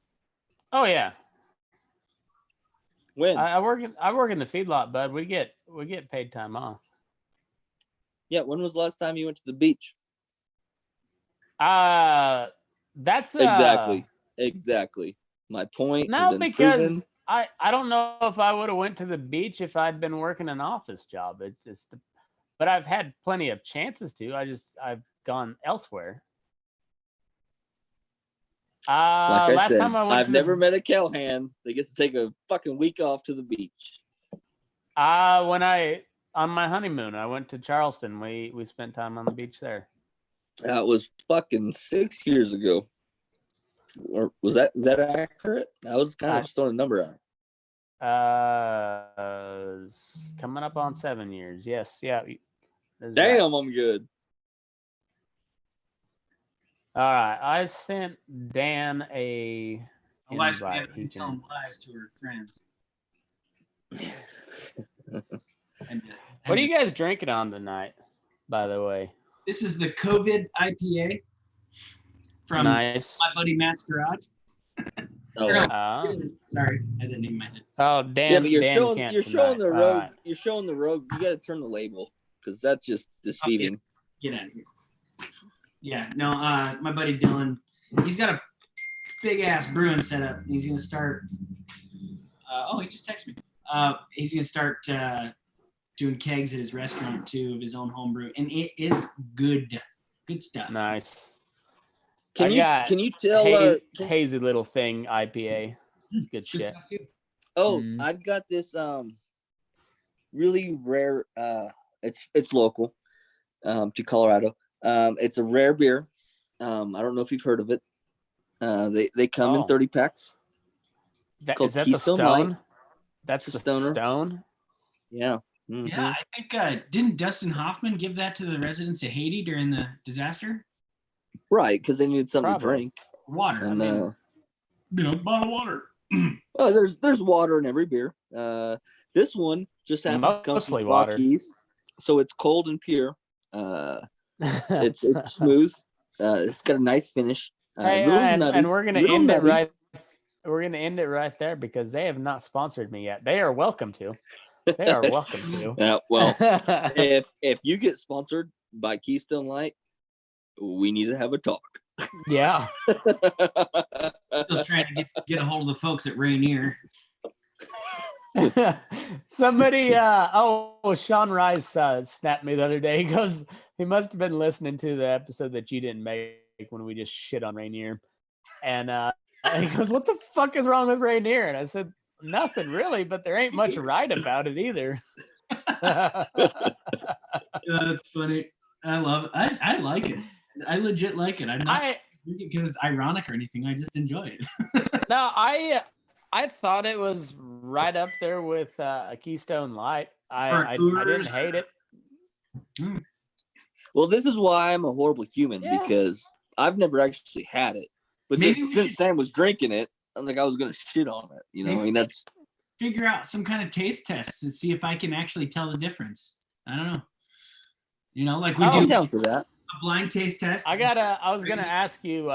Oh yeah. When? I work in the feedlot, bud. We get paid time off. Yeah, when was the last time you went to the beach? That's exactly. My point. No, because I don't know if I would have went to the beach if I'd been working an office job. It's just, but I've had plenty of chances to. I've gone elsewhere. Like I said, I've never met a cowhand that gets to take a fucking week off to the beach. On my honeymoon, I went to Charleston. We spent time on the beach there. That was fucking 6 years ago. Or is that accurate? I was kind of just throwing a number out. Coming up on 7 years. Yes, yeah. Damn, I'm good. All right, I sent Dan a invite. He telling lies to her friends. What are you guys drinking on tonight, by the way? This is the COVID IPA from my buddy Matt's garage. Sorry, I didn't name my head. Oh, Dan. Yeah, but you're showing the road. Right. You're showing the road. You got to turn the label because that's just deceiving. Get out of here. Yeah, no, my buddy Dylan, he's got a big ass brewing setup. He's gonna start. He just texted me. He's gonna start doing kegs at his restaurant too of his own homebrew, and it is good stuff. Nice. Can you tell hazy little thing IPA? It's good shit. Oh, I've got this really rare. It's local to Colorado. It's a rare beer. I don't know if you've heard of it. They come in 30 packs. Is that the Stone? Light. That's the Stoner. Stone? Yeah. Mm-hmm. Yeah, I think didn't Dustin Hoffman give that to the residents of Haiti during the disaster? Right, because they needed something to drink. Water. And bottled water. Oh, there's water in every beer. This one just happens to come from water. Keys, so it's cold and pure. It's smooth. It's got a nice finish. And we're gonna end it right. We're gonna end it right there because they have not sponsored me yet. They are welcome to. They are welcome to. Yeah, well, if you get sponsored by Keystone Light, we need to have a talk. Yeah. Still trying to get a hold of the folks at Rainier. Somebody, Sean Rice snapped me the other day. He goes, he must have been listening to the episode that you didn't make when we just shit on Rainier. And he goes, what the fuck is wrong with Rainier? And I said, nothing really, but there ain't much right about it either. That's funny. I love it. I like it. I legit like it. I'm not because it's ironic or anything. I just enjoy it. No, I thought it was right up there with a Keystone Light. I didn't hate it. Well, this is why I'm a horrible human because I've never actually had it. But since Sam was drinking it, I was going to shit on it. You know, I mean, that's figure out some kind of taste test and see if I can actually tell the difference. I don't know. You know, like we do. I'm down for that. A blind taste test. I was going to ask you,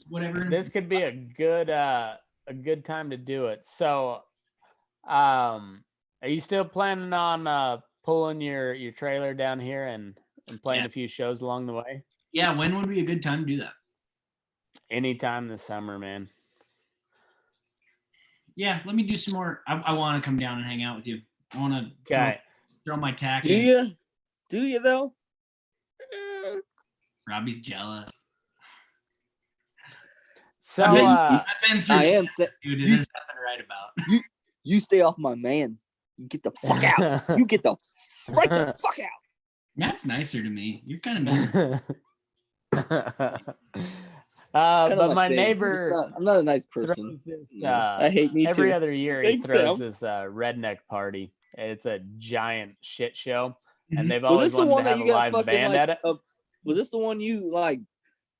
whatever. This could be a good time to do it. So, are you still planning on pulling your trailer down here and playing a few shows along the way? Yeah. When would be a good time to do that? Anytime this summer, man. Yeah, let me do some more. I want to come down and hang out with you. I want to throw my tack in. Do you though? Robbie's jealous. So I've been through. Dude, there's nothing right about. You stay off my man. You get the fuck out. You get the right the fuck out. Matt's nicer to me. You're kind of mean. Kinda But like my Biggs. neighbor I'm not a nice person. throws this, I hate me every too. other year he Thanks, throws Sam. this redneck party. It's a giant shit show, and they've Was always this the wanted to one that have you a got live fucking band like? at it. Was this the one you like?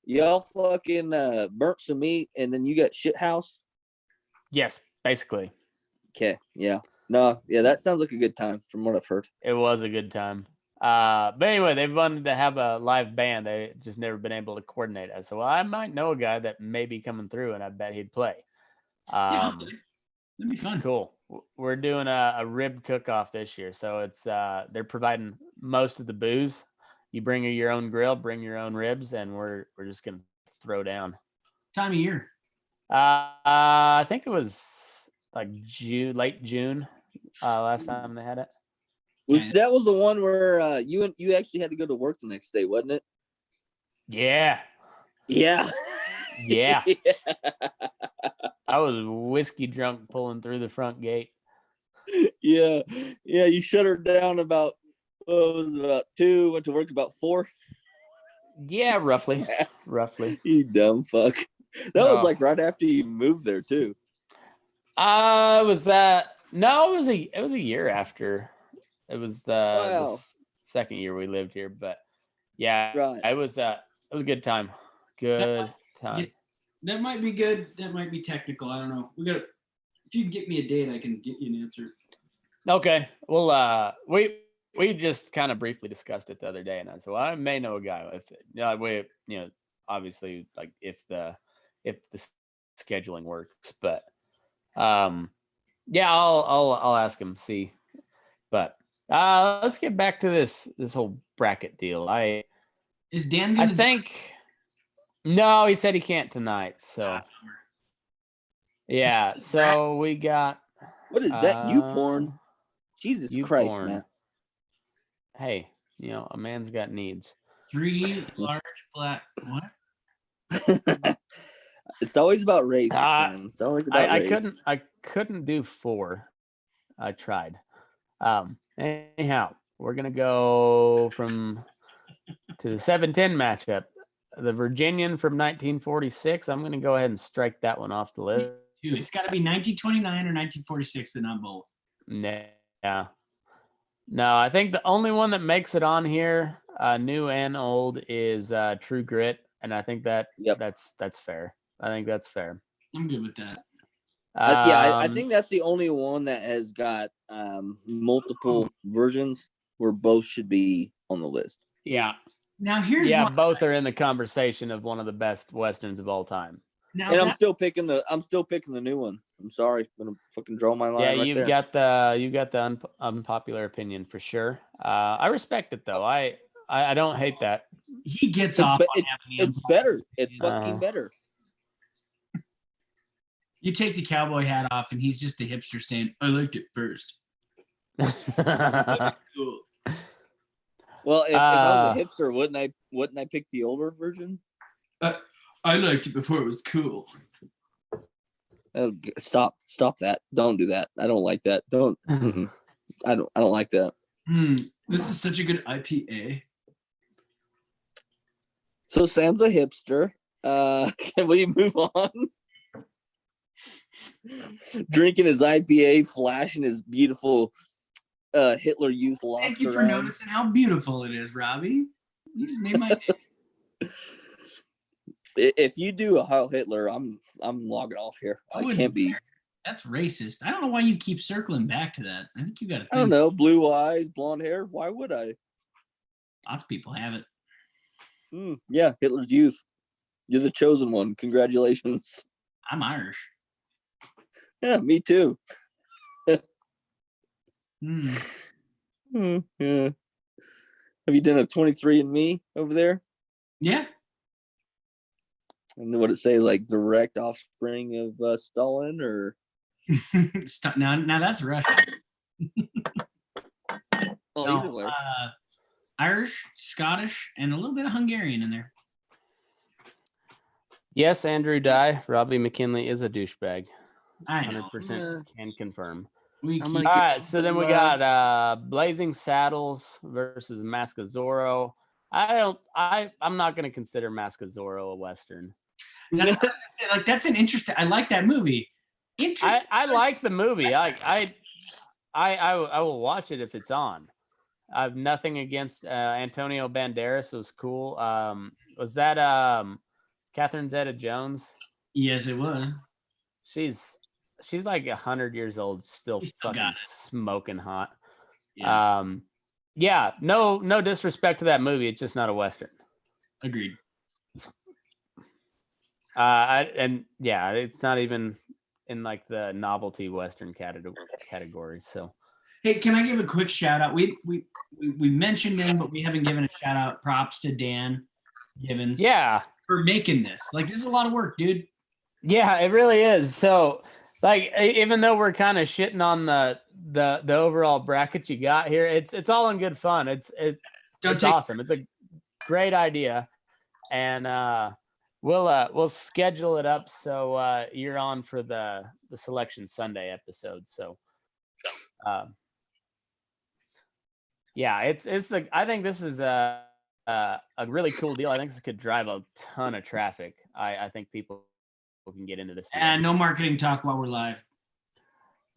Y'all fucking burnt some meat and then you got shit house? Yes, basically. Okay, yeah. No, yeah, that sounds like a good time from what I've heard. It was a good time. But anyway, they've wanted to have a live band. They just never been able to coordinate it. So I might know a guy that may be coming through, and I bet he'd play. Yeah, that'd be fun. Cool. We're doing a rib cook-off this year, so it's they're providing most of the booze. You bring your own grill, bring your own ribs, and we're just gonna throw down. Time of year. I think it was like late June, last time they had it. That was the one where you actually had to go to work the next day, wasn't it? Yeah. Yeah. Yeah. I was whiskey drunk pulling through the front gate. Yeah. You shut her down about 2, went to work about 4. Yeah, roughly. Roughly. You dumb fuck. That was like right after you moved there too. Was that? No, it was a year after. It was the second year we lived here, but yeah, right. it was a good time. Good time. That might be good. That might be technical. I don't know. If you get me a date, I can get you an answer. Okay. Well, we just kind of briefly discussed it the other day, and I said, well, I may know a guy if obviously like if the scheduling works, but yeah, I'll ask him, see. But let's get back to this whole bracket deal. Is Dan I think no, he said he can't tonight. So yeah, so we got what is that? You porn? Jesus Christ, porn. man. Hey, a man's got needs. 3 large black what? It's always about race, Sam. It's always about race. I couldn't do 4. I tried. Anyhow, we're gonna go to the 7-10 matchup. The Virginian from 1946. I'm gonna go ahead and strike that one off the list. It's got to be 1929 or 1946, but not both. Yeah. No, I think the only one that makes it on here, new and old, is True Grit, and I think that's fair. I think that's fair. I'm good with that. I think that's the only one that has got multiple versions where both should be on the list. Yeah. Now here's both are in the conversation of one of the best westerns of all time. Now and I'm still picking the new one. I'm sorry, I'm gonna fucking draw my line. Yeah, right you've there. got the unpopular opinion for sure. I respect it though. I don't hate that. He gets off. It's better. It's fucking better. You take the cowboy hat off, and he's just a hipster saying, "I liked it first." Cool. Well, if I was a hipster, wouldn't I pick the older version? I liked it before it was cool. Oh, stop that! Don't do that. I don't like that. Don't. I don't like that. This is such a good IPA. So Sam's a hipster. Can we move on? Drinking his IPA, flashing his beautiful Hitler Youth locks. Thank you for around. noticing how beautiful it is, Robbie. You just made my day. If you do a Heil Hitler, I'm logging off here. I can't be. That's racist. I don't know why you keep circling back to that. I think you got to. I don't know. Blue eyes, blonde hair. Why would I? Lots of people have it. Yeah, Hitler's Youth. You're the chosen one. Congratulations. I'm Irish. Yeah, me too. Yeah. Have you done a 23andMe over there? Yeah. And what it say, like direct offspring of Stalin, or? Now that's Russian. Either Irish, Scottish, and a little bit of Hungarian in there. Yes, Andrew Dye. Robbie McKinley is a douchebag. I know. 100% can confirm. All right, so then we got Blazing Saddles versus Mask of Zorro. I'm not gonna consider Mask of Zorro a Western. That's what I was gonna say, like that's an interesting. I like that movie. Interesting. I like the movie. I will watch it if it's on. I have nothing against Antonio Banderas. It was cool. Was that Catherine Zeta-Jones? Yes, it was. She's like 100 years old, still fucking smoking hot. Yeah. No disrespect to that movie. It's just not a Western. Agreed. It's not even in like the novelty Western category. So, hey, can I give a quick shout out? We mentioned him, but we haven't given a shout out. Props to Dan Gibbons. Yeah, for making this. Like, this is a lot of work, dude. Yeah, it really is. So, like, even though we're kind of shitting on the overall bracket you got here, it's all in good fun. It's awesome. It's a great idea, and we'll schedule it up so you're on for the Selection Sunday episode. So, yeah, I think this is a really cool deal. I think this could drive a ton of traffic. I think people can get into this. And no marketing talk while we're live.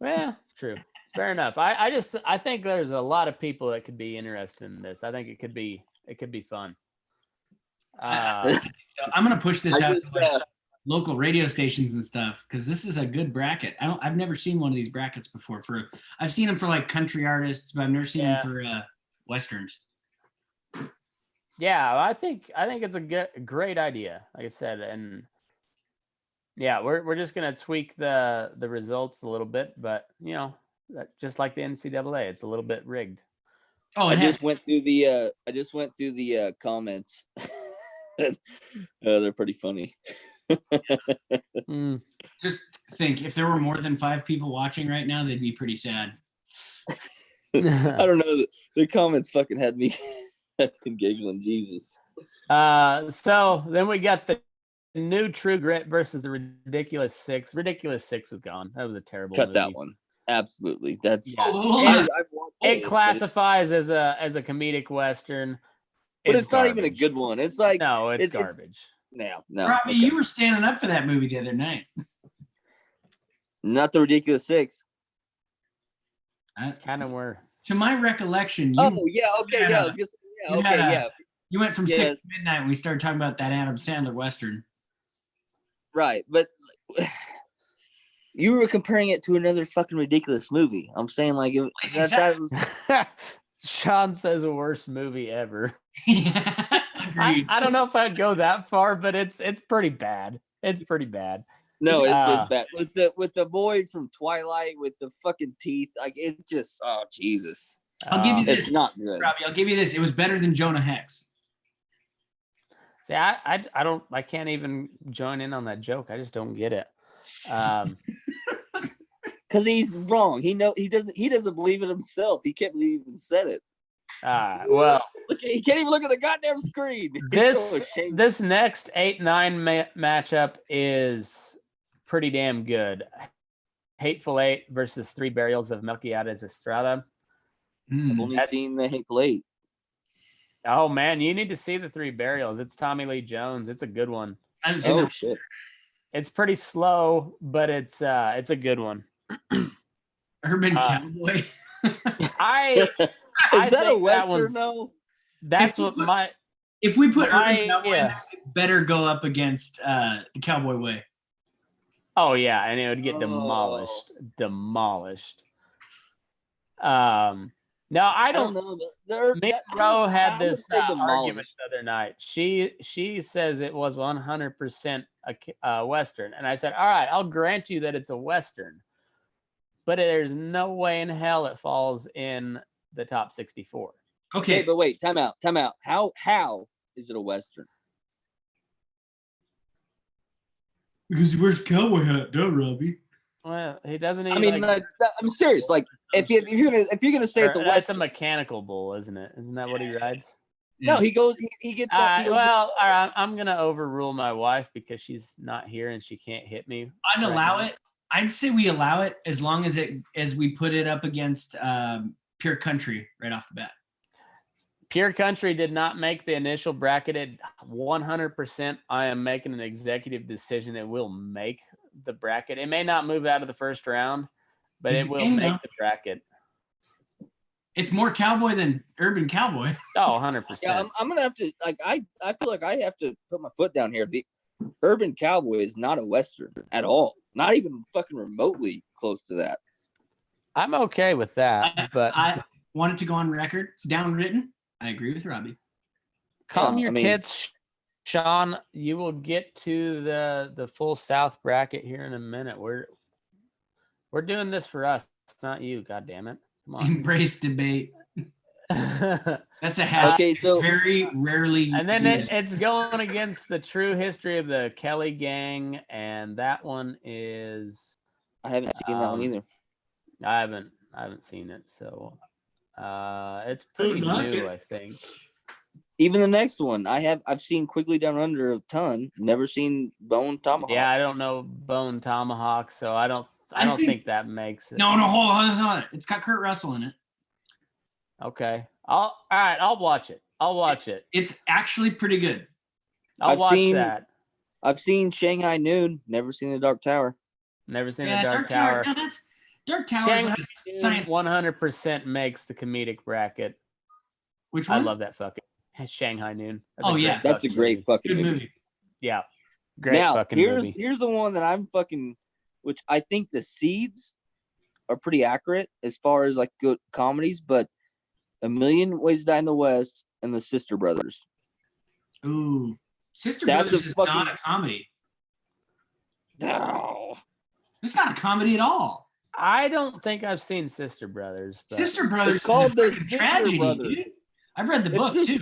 Yeah, true. Fair enough. I think there's a lot of people that could be interested in this. I think it could be fun. I'm gonna push this out to local radio stations and stuff because this is a good bracket. I've never seen one of these brackets before. I've seen them for like country artists, but I've never seen them for westerns. Yeah, I think it's a great idea. Like I said, and yeah, we're just gonna tweak the results a little bit, but just like the NCAA, it's a little bit rigged. Oh, I just went through the comments. They're pretty funny. Just think, if there were more than 5 people watching right now, they'd be pretty sad. I don't know. The comments fucking had me giggling. Jesus. So then we got the new True Grit versus the Ridiculous Six. Ridiculous Six is gone. That was a terrible movie. That one. Absolutely. That's it classifies as a comedic Western. But it's not even a good one. It's like it's garbage. No. Robbie, you were standing up for that movie the other night. Not the Ridiculous Six. Kind of were. To my recollection, you went from 6 to midnight when we started talking about that Adam Sandler Western. Right, but you were comparing it to another fucking ridiculous movie. I'm saying like Sean says the worst movie ever. Agreed. I don't know if I'd go that far, but it's pretty bad. It's pretty bad. No, it's bad. With the boy from Twilight with the fucking teeth, like it just Jesus. I'll give you this. It's not good. Robbie, I'll give you this. It was better than Jonah Hex. See, I can't even join in on that joke. I just don't get it. Because he's wrong. He doesn't believe it himself. He can't believe he even said it. Well, he can't even look at the goddamn screen. This next 8-9 matchup is pretty damn good. Hateful Eight versus Three Burials of Melquiades Estrada. I've only seen the Hateful Eight. Oh man, you need to see the Three Burials. It's Tommy Lee Jones. It's a good one. Shit. It's pretty slow, but it's a good one. Urban Cowboy. Is that a Western though? That's if we put Urban Cowboy in there, it better go up against the Cowboy Way. Oh yeah, and it would get demolished. No, I don't know. Mick Rowe had this argument the other night. She says it was 100% a Western, and I said, all right, I'll grant you that it's a Western, but there's no way in hell it falls in the top 64. Okay, but wait, time out. How is it a Western? Because he wears cowboy hat, don't Robbie? Well, he doesn't even. I mean, I'm serious. Like, if you're gonna say it's a Western, that's a mechanical bull, isn't it? Isn't that what he rides? No, he goes. He gets. I'm gonna overrule my wife because she's not here and she can't hit me. I'd allow it. I'd say we allow it as long as we put it up against Pure Country right off the bat. Pure Country did not make the initial bracket. At 100%, I am making an executive decision. It will make the bracket. It may not move out of the first round, but it will make the bracket. It's more cowboy than urban cowboy. Oh, 100%. Yeah, I'm gonna have to I feel like I have to put my foot down here. The urban cowboy is not a Western at all. Not even fucking remotely close to that. I'm okay with that, but I wanted to go on record. It's downwritten. I agree with Robbie. Calm your tits, Sean. You will get to the full South bracket here in a minute. We're doing this for us. It's not you. God damn it. Come on. Embrace debate. That's a hashtag. Okay, so very rarely. And then it's going against the true history of the Kelly gang, and that one is. I haven't seen that one either. I haven't seen it, so it's pretty new, I think. Even the next one, I've seen Quigley Down Under a ton. Never seen Bone Tomahawk. Yeah, I don't know Bone Tomahawk, so I don't think that makes it. No, hold on. It's got Kurt Russell in it. Okay. All right, I'll watch it. It's actually pretty good. I'll watch that. I've seen Shanghai Noon. Never seen The Dark Tower. Never seen The Dark Tower. No, that's Dark Tower. Shanghai 100% makes the comedic bracket. Which one? I love that fucking Shanghai Noon. That's a great fucking movie. Yeah, great fucking movie. Here's the one that I'm fucking, which I think the seeds are pretty accurate as far as like good comedies, but A Million Ways to Die in the West and The Sister Brothers. Ooh, Sister Brothers is not a comedy. No, it's not a comedy at all. I don't think I've seen Sister Brothers. But Sister Brothers it's called is a The tragedy, Brothers. dude. I've read the book too.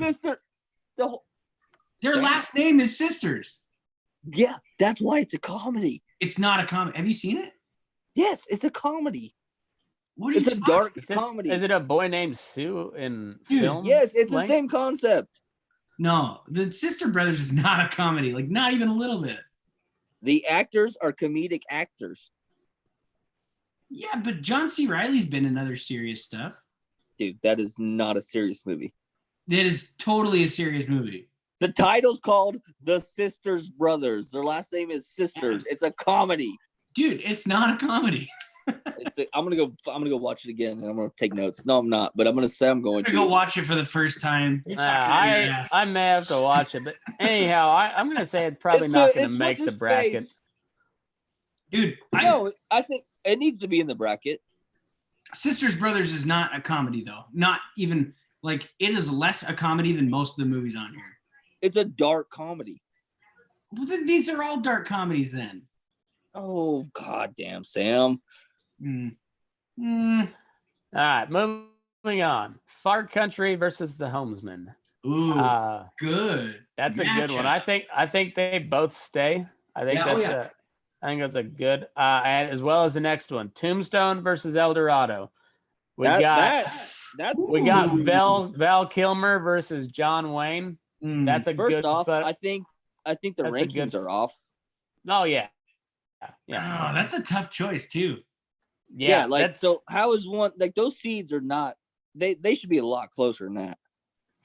Their last name is Sisters. Yeah, that's why it's a comedy. It's not a comedy. Have you seen it? Yes, it's a comedy. What are it's you a dark comedy. Is it a boy named Sue in film? Yes, it's the same concept. No, The Sister Brothers is not a comedy. Like, not even a little bit. The actors are comedic actors. Yeah, but John C. Reilly's been in other serious stuff. Dude, that is not a serious movie. That is totally a serious movie. The title's called The Sisters Brothers. Their last name is Sisters. It's a comedy. Dude, it's not a comedy. I'm gonna go watch it again, and I'm gonna take notes. No, I'm not, but I'm gonna say I'm going to go watch it for the first time. I may have to watch it, but anyhow, I'm gonna say it's probably not gonna make the bracket. Dude, I think it needs to be in the bracket. Sisters Brothers is not a comedy though. Not even like it is less a comedy than most of the movies on here. It's a dark comedy. Well, then these are all dark comedies then. Oh, goddamn, Sam. All right, moving on. Far Country versus The Homesman. Ooh, good. That's a good one. I think they both stay. I think that's a good. And as well as the next one, Tombstone versus El Dorado. We got Val Kilmer versus John Wayne. That's a First good. Off, I think the rankings are off. Oh yeah. Oh, that's a tough choice too. Yeah, so how is one like those seeds are not they should be a lot closer than that.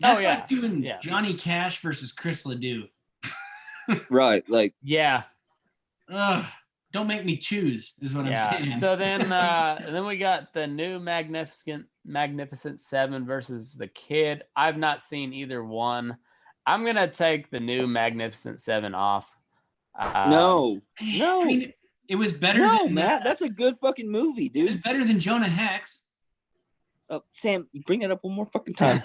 That's like doing Johnny Cash versus Chris Ledoux. Right, like don't make me choose is what I'm saying. So then we got the new Magnificent Seven versus The Kid. I've not seen either one. I'm gonna take the new Magnificent Seven off. No. I mean, it was better. No, Matt, that's a good fucking movie, dude. It was better than Jonah Hex. Sam, you bring it up one more fucking time.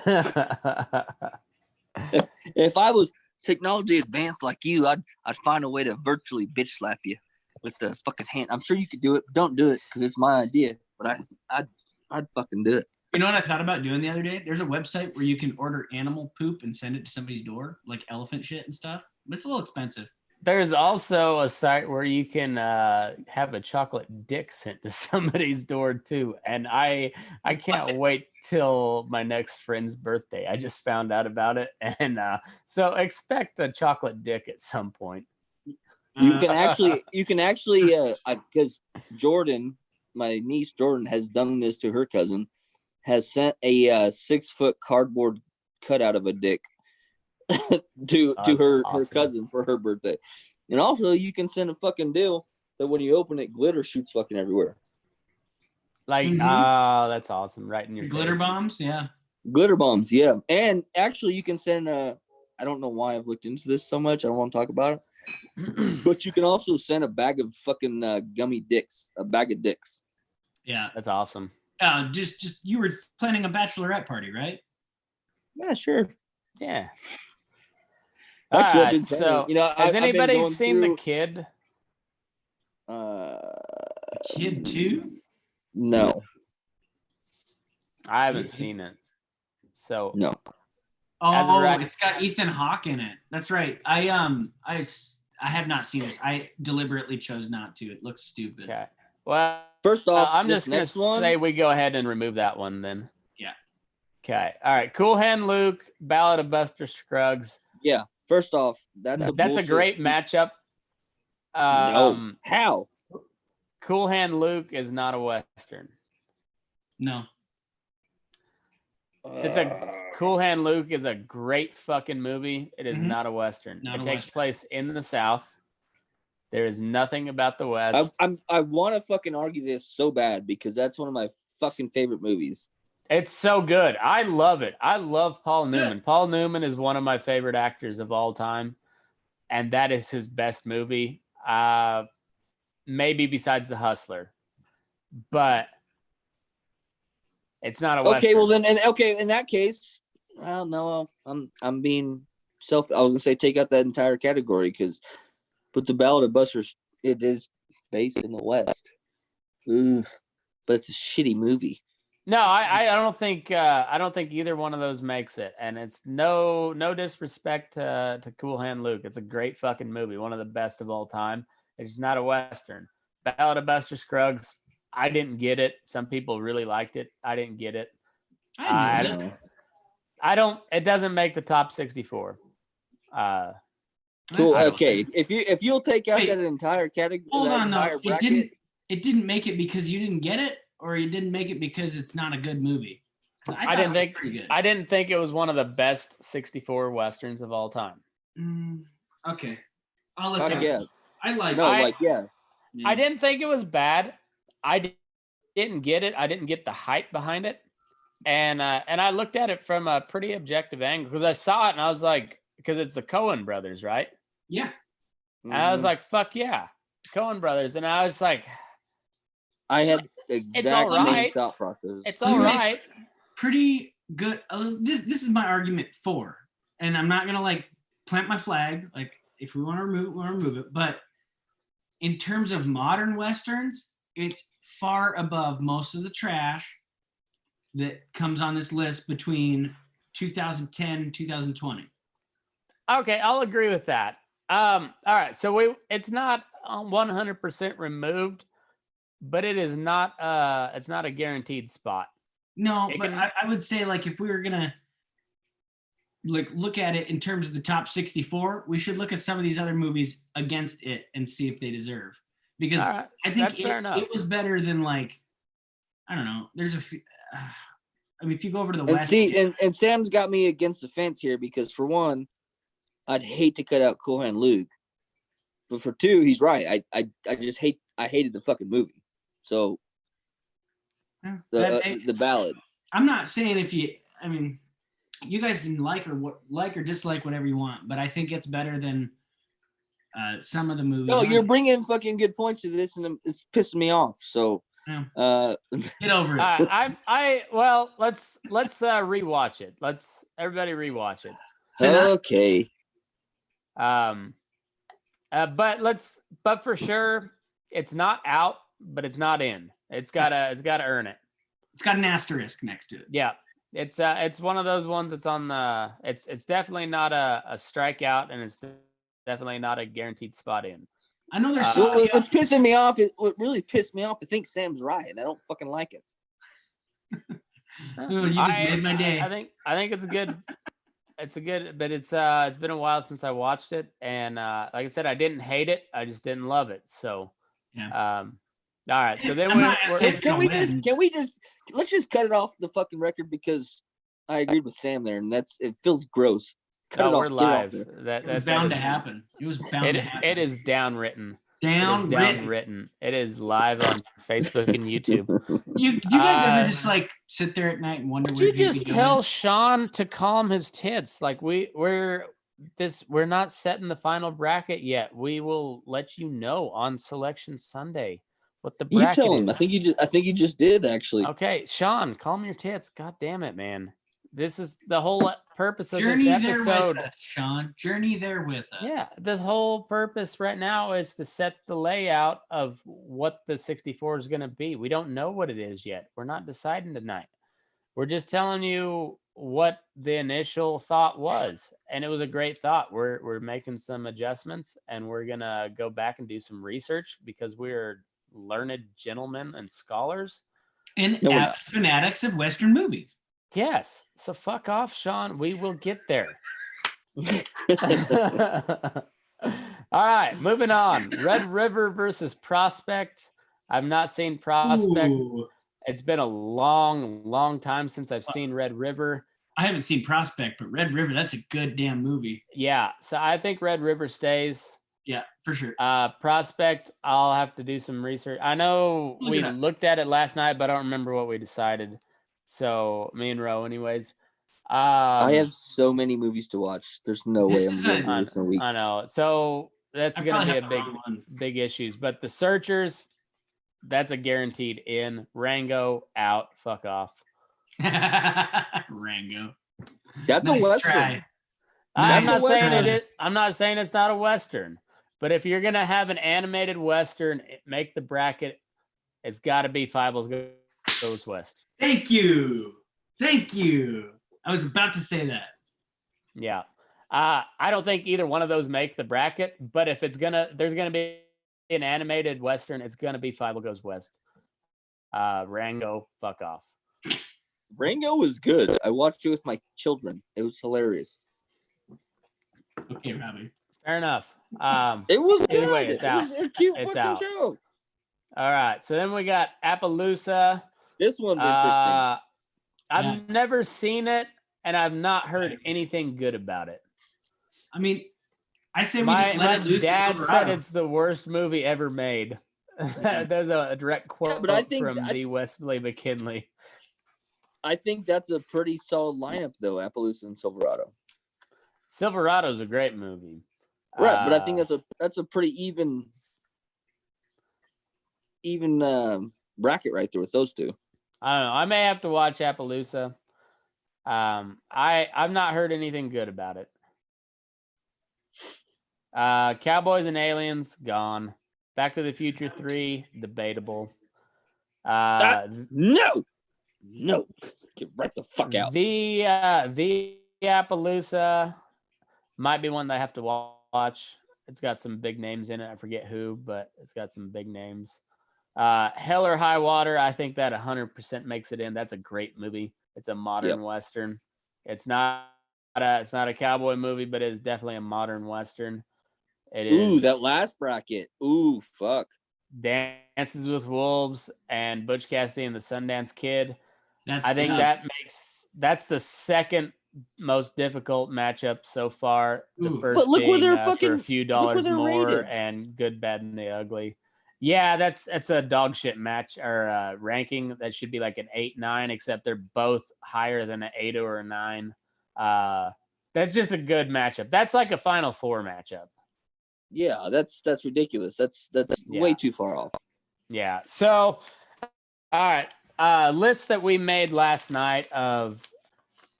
if I was technology advanced like you, I'd find a way to virtually bitch slap you with the fucking hand. I'm sure you could do it. But don't do it because it's my idea. But I'd fucking do it. You know what I thought about doing the other day? There's a website where you can order animal poop and send it to somebody's door, like elephant shit and stuff. But it's a little expensive. There's also a site where you can have a chocolate dick sent to somebody's door too, and I can't wait till my next friend's birthday. I just found out about it, and so expect a chocolate dick at some point. You can actually, because Jordan, my niece Jordan, has done this to her cousin, has sent a 6-foot cardboard cut out of a dick to her cousin for her birthday. And also, you can send a fucking deal that when you open it, glitter shoots fucking everywhere. Like, oh, that's awesome! Right in your glitter face. bombs, yeah. Glitter bombs, yeah. And actually, you can send I don't know why I've looked into this so much. I don't want to talk about it. But you can also send a bag of fucking gummy dicks, a bag of dicks. Yeah, that's awesome. Just you were planning a bachelorette party, right? Yeah, sure. Yeah. Actually, I've been so you know, has anybody seen through, The Kid? The Kid 2? No. I haven't seen it. So no. Oh, it's got Ethan Hawke in it. That's right. I have not seen this. I deliberately chose not to. It looks stupid. Okay. Well, first off, I'm just gonna say we go ahead and remove that one then. Yeah. Okay. All right. Cool Hand Luke, Ballad of Buster Scruggs. Yeah. First off, that's a great matchup. No. How? Cool Hand Luke is not a Western. No. Cool Hand Luke is a great fucking movie. It is not a Western. It takes place in the South. There is nothing about the West. I want to fucking argue this so bad because that's one of my fucking favorite movies. It's so good. I love it. I love Paul Newman. Paul Newman is one of my favorite actors of all time, and that is his best movie. Maybe besides The Hustler, but it's not a Western. Okay, well then, in that case, well, no, I'm being I was gonna say take out that entire category but the Ballad of Buster, it is based in the West. Ugh. But it's a shitty movie. No, I don't think either one of those makes it, and it's no disrespect to Cool Hand Luke. It's a great fucking movie, one of the best of all time. It's not a Western. Ballad of Buster Scruggs, I didn't get it. Some people really liked it. I didn't get it. I enjoyed it. It doesn't make the top 64. Cool. Okay. If you'll take out that entire category, hold on, entire though. bracket, it didn't make it because you didn't get it, or you didn't make it because it's not a good movie. I didn't think it was one of the best 64 Westerns of all time. Okay. I'll let that go. I didn't think it was bad. I didn't get it. I didn't get the hype behind it. And I looked at it from a pretty objective angle because I saw it and I was like, because it's the Coen brothers, right? Yeah. And I was like, fuck yeah, Coen brothers. And I was like, I had exact same thought process. It's all right. Pretty good. This is my argument for, and I'm not gonna like plant my flag. Like if we want to remove it, we want to remove it. But in terms of modern Westerns, it's far above most of the trash that comes on this list between 2010 and 2020. Okay, I'll agree with that. All right, so it's not 100% removed, but it is not. It's not a guaranteed spot. No, but I would say like if we were gonna like look at it in terms of the top 64, we should look at some of these other movies against it and see if they deserve. Because I think it was better than like, I don't know. There's a few. I mean, if you go over to the West, and Sam's got me against the fence here because for one, I'd hate to cut out Cool Hand Luke, but for two, he's right. I just hated the fucking movie. So the ballad. I'm not saying you guys can like or dislike whatever you want, but I think it's better than some of the movies. No, you're bringing fucking good points to this, and it's pissing me off. So get over it. Well, let's rewatch it. Let's everybody rewatch it. Okay. But for sure, it's not out, but it's not in. It's gotta earn it. It's got an asterisk next to it. Yeah. It's one of those ones that's on the. It's definitely not a strikeout, and it's definitely not a guaranteed spot in. I know there's. What's pissing me off? What really pissed me off? I think Sam's right, and I don't fucking like it. You just made my day. I think it's good. It's a good, but it's been a while since I watched it, and like I said, I didn't hate it. I just didn't love it. So, yeah. All right. So then let's just cut it off the fucking record because I agreed with Sam there, and it feels gross. Cut it we're off. live. Get it off It was bound to happen. It was bound to happen. It is downwritten. Downwritten. It is live on Facebook and YouTube. Do you guys ever just like sit there at night and wonder Would where you just video tell is? Sean to calm his tits? Like we're not setting the final bracket yet. We will let you know on Selection Sunday what the bracket You tell him. is. I think you just did actually. Okay, Sean, calm your tits. God damn it, man. This is the whole purpose of Journey this there episode. with us, Sean. Journey there with us. Yeah, this whole purpose right now is to set the layout of what the 64 is going to be. We don't know what it is yet. We're not deciding tonight. We're just telling you what the initial thought was, and it was a great thought. We're making some adjustments, and we're going to go back and do some research because we're learned gentlemen and scholars. And fanatics of Western movies. Yes. So fuck off, Sean. We will get there. All right, moving on. Red River versus Prospect. I've not seen Prospect. Ooh. It's been a long time since I've seen Red River. I haven't seen Prospect, but Red River, that's a good damn movie. Yeah, so I think Red River stays. Yeah, for sure. Prospect, I'll have to do some research. I know we looked at it last night, but I don't remember what we decided. So me and Ro, anyways. I have so many movies to watch. There's no way I'm going to do this in a week. I know. So that's going to be a big issues. But The Searchers, that's a guaranteed in. Rango out. Fuck off. Rango. That's nice a Western. Try. I'm not saying it's not a Western. But if you're going to have an animated Western, make the bracket, it's got to be Fiebles Goes West. Thank you. I was about to say that. Yeah. I don't think either one of those make the bracket, but if there's gonna be an animated Western, it's gonna be Fievel Goes West. Rango, fuck off. Rango was good. I watched it with my children. It was hilarious. Okay, Robbie. Fair enough. It was good. Anyway, it's out. It was a cute It's fucking out. show. All right. So then we got Appaloosa. This one's interesting. I've never seen it, and I've not heard anything good about it. I mean, I say we just let it loose. My dad said it's the worst movie ever made. There's a direct quote from the Wesley McKinley. I think that's a pretty solid lineup, though, Appaloosa and Silverado. Silverado's a great movie. Right, but I think that's a pretty even bracket right there with those two. I don't know. I may have to watch Appaloosa. I've not heard anything good about it. Cowboys and Aliens, gone. Back to the Future 3, debatable. No, get right the fuck out. The Appaloosa might be one that I have to watch. It's got some big names in it. I forget who, but it's got some big names. Hell or High Water, I think that 100% makes it in. That's a great movie. It's a modern Western. It's not a cowboy movie, but it is definitely a modern Western. Ooh, that last bracket. Ooh, fuck. Dances with Wolves and Butch Cassidy and the Sundance Kid. That's that's the second most difficult matchup so far. The first but look being where they're for a few dollars more rated. And Good, Bad, and the Ugly. Yeah, that's a dog shit match or ranking that should be like an 8-9, except they're both higher than an 8 or a 9. That's just a good matchup. That's like a Final Four matchup. Yeah, that's ridiculous. That's way too far off. Yeah. So, all right. List that we made last night of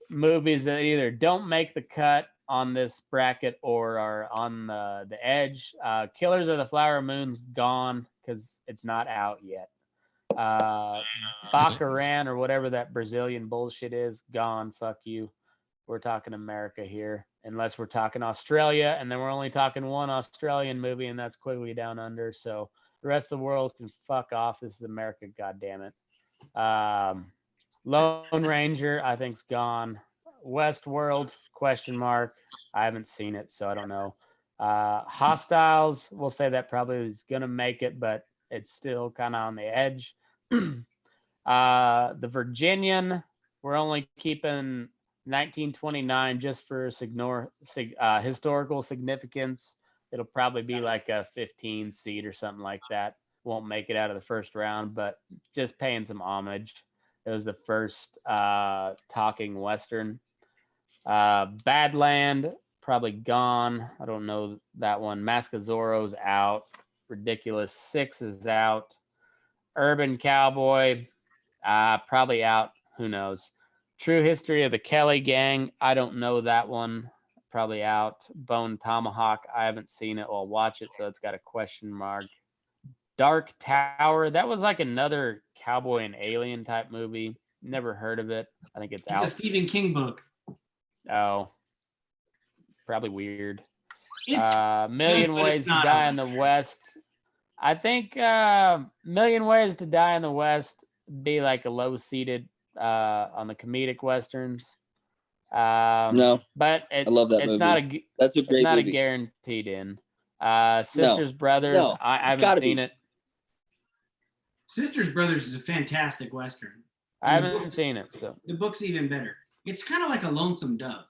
movies that either don't make the cut on this bracket or are on the edge. Killers of the Flower Moon's gone because it's not out yet. Baccaran or whatever that Brazilian bullshit is, gone. Fuck you. We're talking America here, unless we're talking Australia, and then we're only talking one Australian movie, and that's Quigley Down Under. So the rest of the world can fuck off. This is America, goddammit. Lone Ranger, I think's gone. Westworld, question mark. I haven't seen it, so I don't know. Hostiles, we'll say that probably is going to make it, but it's still kind of on the edge. The Virginian, we're only keeping 1929, just for historical significance. It'll probably be like a 15 seed or something like that. Won't make it out of the first round, but just paying some homage. It was the first talking Western. Badland, probably gone. I don't know that one. Mask of Zorro's out. Ridiculous Six is out. Urban Cowboy, probably out. Who knows? True History of the Kelly Gang. I don't know that one. Probably out. Bone Tomahawk. I haven't seen it. I'll watch it, so it's got a question mark. Dark Tower. That was like another cowboy and alien type movie. Never heard of it. I think it's out. It's a Stephen King book. Oh, probably weird. It's Million good, Ways to Die in the West. I think Million Ways to Die in the West be like a low-seated on the comedic westerns. No, but I love that movie. That's a great it's not movie. a guaranteed in. Sisters Brothers. No, I haven't seen it. Sisters Brothers is a fantastic western. I haven't seen it, so the book's even better. It's kind of like a Lonesome Dove.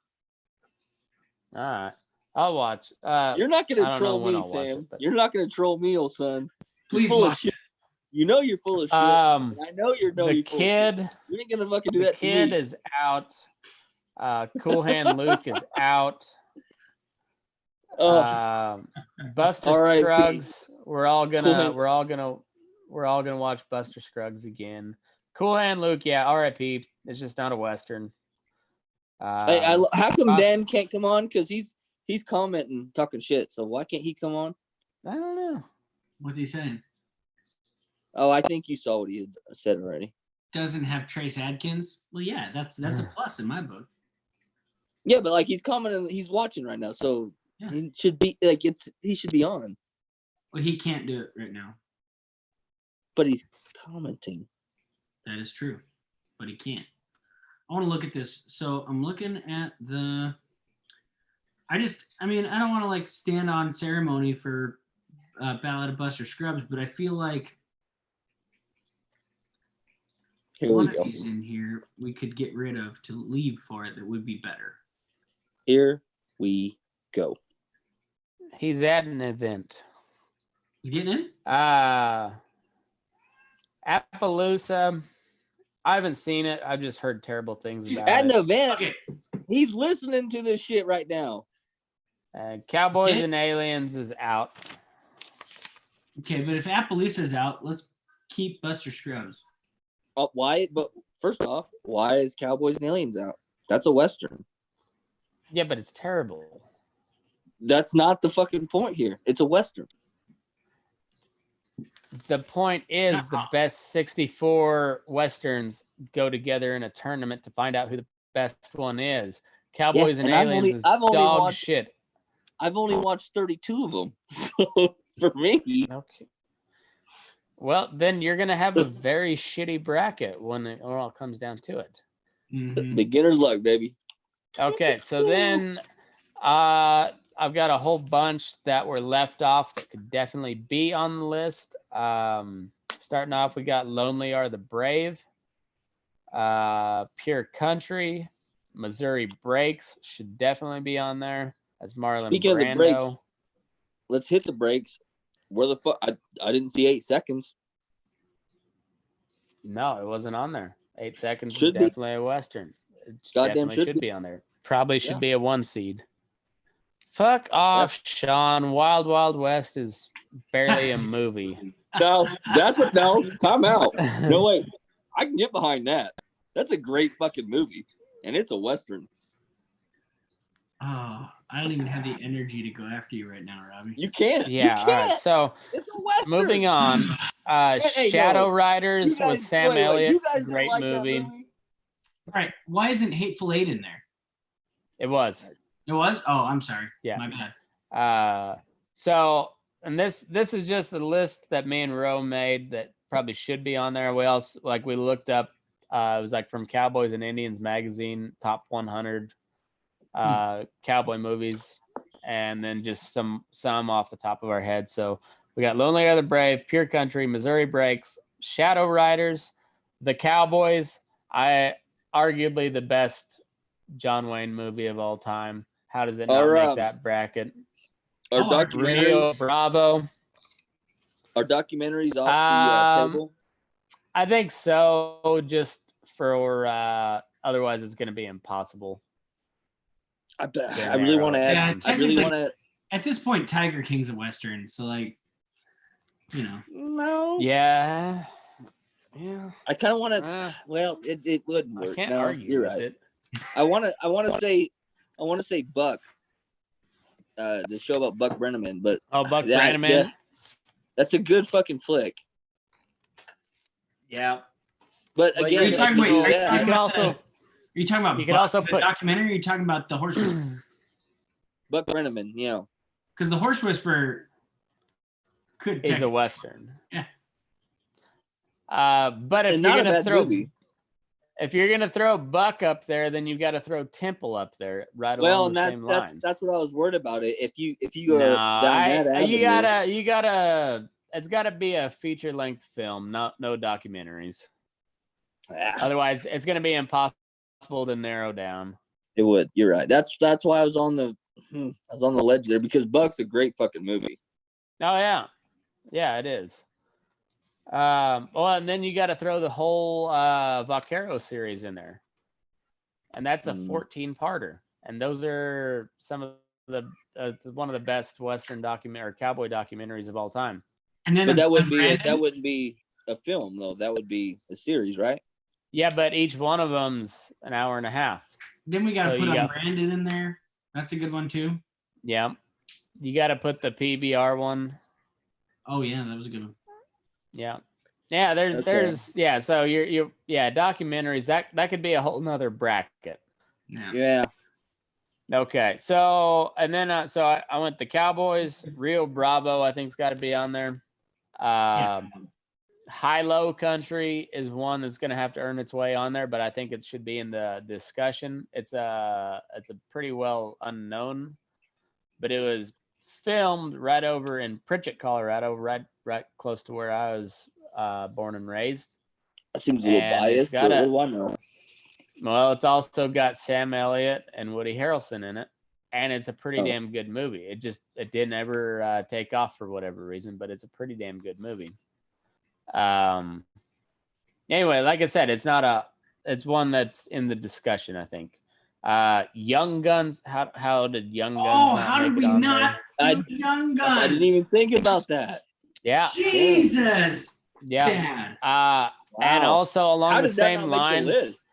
all right. I'll watch. You're not I gonna don't troll know when me, I'll watch Sam. it, but- You're not gonna troll me, old son. You're Please full of watch shit. it. You know you're full of shit. I know you're The full of shit. kid. You ain't gonna fucking do The that to kid me. is out. Cool Hand Luke is out. Buster R.I.P. Scruggs. We're all Cool gonna Hand- watch Buster Scruggs again. Cool Hand Luke, yeah, R.I.P. It's just not a western. Hey, how come Dan can't come on? Because he's commenting, talking shit. So why can't he come on? I don't know. What's he saying? Oh, I think you saw what he had said already. Doesn't have Trace Adkins. Well, yeah, that's a plus in my book. Yeah, but like he's commenting, he's watching right now, so Yeah. he should be like he should be on. Well, he can't do it right now. But he's commenting. That is true, but he can't. I want to look at this. So I'm looking at the. I don't want to like stand on ceremony for Ballad of Buster Scruggs, but I feel like Here we one go. of these in here we could get rid of to leave for it that would be better. Here we go. He's at an event. You getting in? Appaloosa. I haven't seen it. I've just heard terrible things about At an it. event, Okay. he's listening to this shit right now. Cowboys Okay. and Aliens is out. Okay, but if Appaloosa's out, let's keep Buster Scruggs. Why? But first off, why is Cowboys and Aliens out? That's a western. Yeah, but it's terrible. That's not the fucking point here. It's a western. The point is the best 64 westerns go together in a tournament to find out who the best one is. Cowboys and Aliens is dog watched, shit. I've only watched 32 of them. So for me, Okay. Well, then you're gonna have a very shitty bracket when it all comes down to it. Mhm. beginner's luck, baby. Okay, so then I've got a whole bunch that were left off that could definitely be on the list. Starting off, we got Lonely Are the Brave, Pure Country, Missouri Breaks should definitely be on there. That's Marlon Speaking Brando. of the breaks, let's hit the breaks. Where the fuck? I didn't see 8 seconds. No, it wasn't on there. 8 seconds Should is be. definitely a western. It Goddamn definitely should should be. be on there. Probably should Yeah. be a 1 seed. Fuck off, Sean. Wild Wild West is barely a movie. No, time out. No, wait. I can get behind that. That's a great fucking movie. And it's a western. Oh, I don't even have the energy to go after you right now, Robbie. You can't. Yeah, You all right. can't. So It's a western. moving on. Hey, Shadow no. Riders You guys- with Sam wait, Elliott. You guys Great didn't like movie. that movie? All right, why isn't Hateful Eight in there? It was. It was? Oh, I'm sorry. Yeah. My bad. So, and this is just a list that me and Ro made that probably should be on there. We looked up. It was like from Cowboys and Indians magazine, top 100 cowboy movies, and then just some off the top of our head. So we got Lonely Are the Brave, Pure Country, Missouri Breaks, Shadow Riders, The Cowboys. Arguably the best John Wayne movie of all time. How does it not Or, make that bracket? Are Oh, Rio documentaries Bravo. are documentaries off the table? I think so. Just for otherwise, it's going to be impossible. I really want to add. Yeah, I really want to. At this point, Tiger King's a Western, so like, you know. No. Yeah. I kind of want to. Well, it wouldn't work. I can't no, argue you're with right. it. I want to say Buck. The show about Buck Brenneman, but Buck Brenneman. That's a good fucking flick. Yeah. But again, you could also put documentary. Or are you talking about the Horse Whisperer? Buck Brenneman, because the Horse Whisperer is a Western. Yeah. But if you're gonna throw Buck up there, then you got to throw Temple up there, right along the same lines. That's what I was worried about. It if you go down that avenue, you gotta. It's got to be a feature length film, no documentaries. Otherwise, it's gonna be impossible to narrow down. It would. You're right. That's why I was on the ledge there, because Buck's a great fucking movie. Oh yeah, it is. And then you got to throw the whole Vaquero series in there, and that's a 14-parter, and those are some of the one of the best Western or cowboy documentaries of all time. And then, but that wouldn't be a film though. That would be a series, right? Yeah, but each one of them's an hour and a half. Then we got to put Brandon in there. That's a good one too. Yeah, you got to put the PBR one. Oh yeah, that was a good one. Yeah. There's so you're documentaries that could be a whole nother bracket. Yeah. Okay. So and then I went the Cowboys. Rio Bravo I think's got to be on there. High Low Country is one that's going to have to earn its way on there, but I think it should be in the discussion. It's a pretty well unknown, but it was filmed right over in Pritchett, Colorado, right close to where I was born and raised. That seems a little biased. What do I know? Well, it's also got Sam Elliott and Woody Harrelson in it, and it's a pretty damn good movie. It didn't ever take off for whatever reason, but it's a pretty damn good movie. Anyway, like I said, it's one that's in the discussion, I think. Young Guns. How did Young Guns? Oh, how did we not do Young Guns? I didn't even think about that. Yeah. Jesus. Yeah. Wow. And also along the same lines,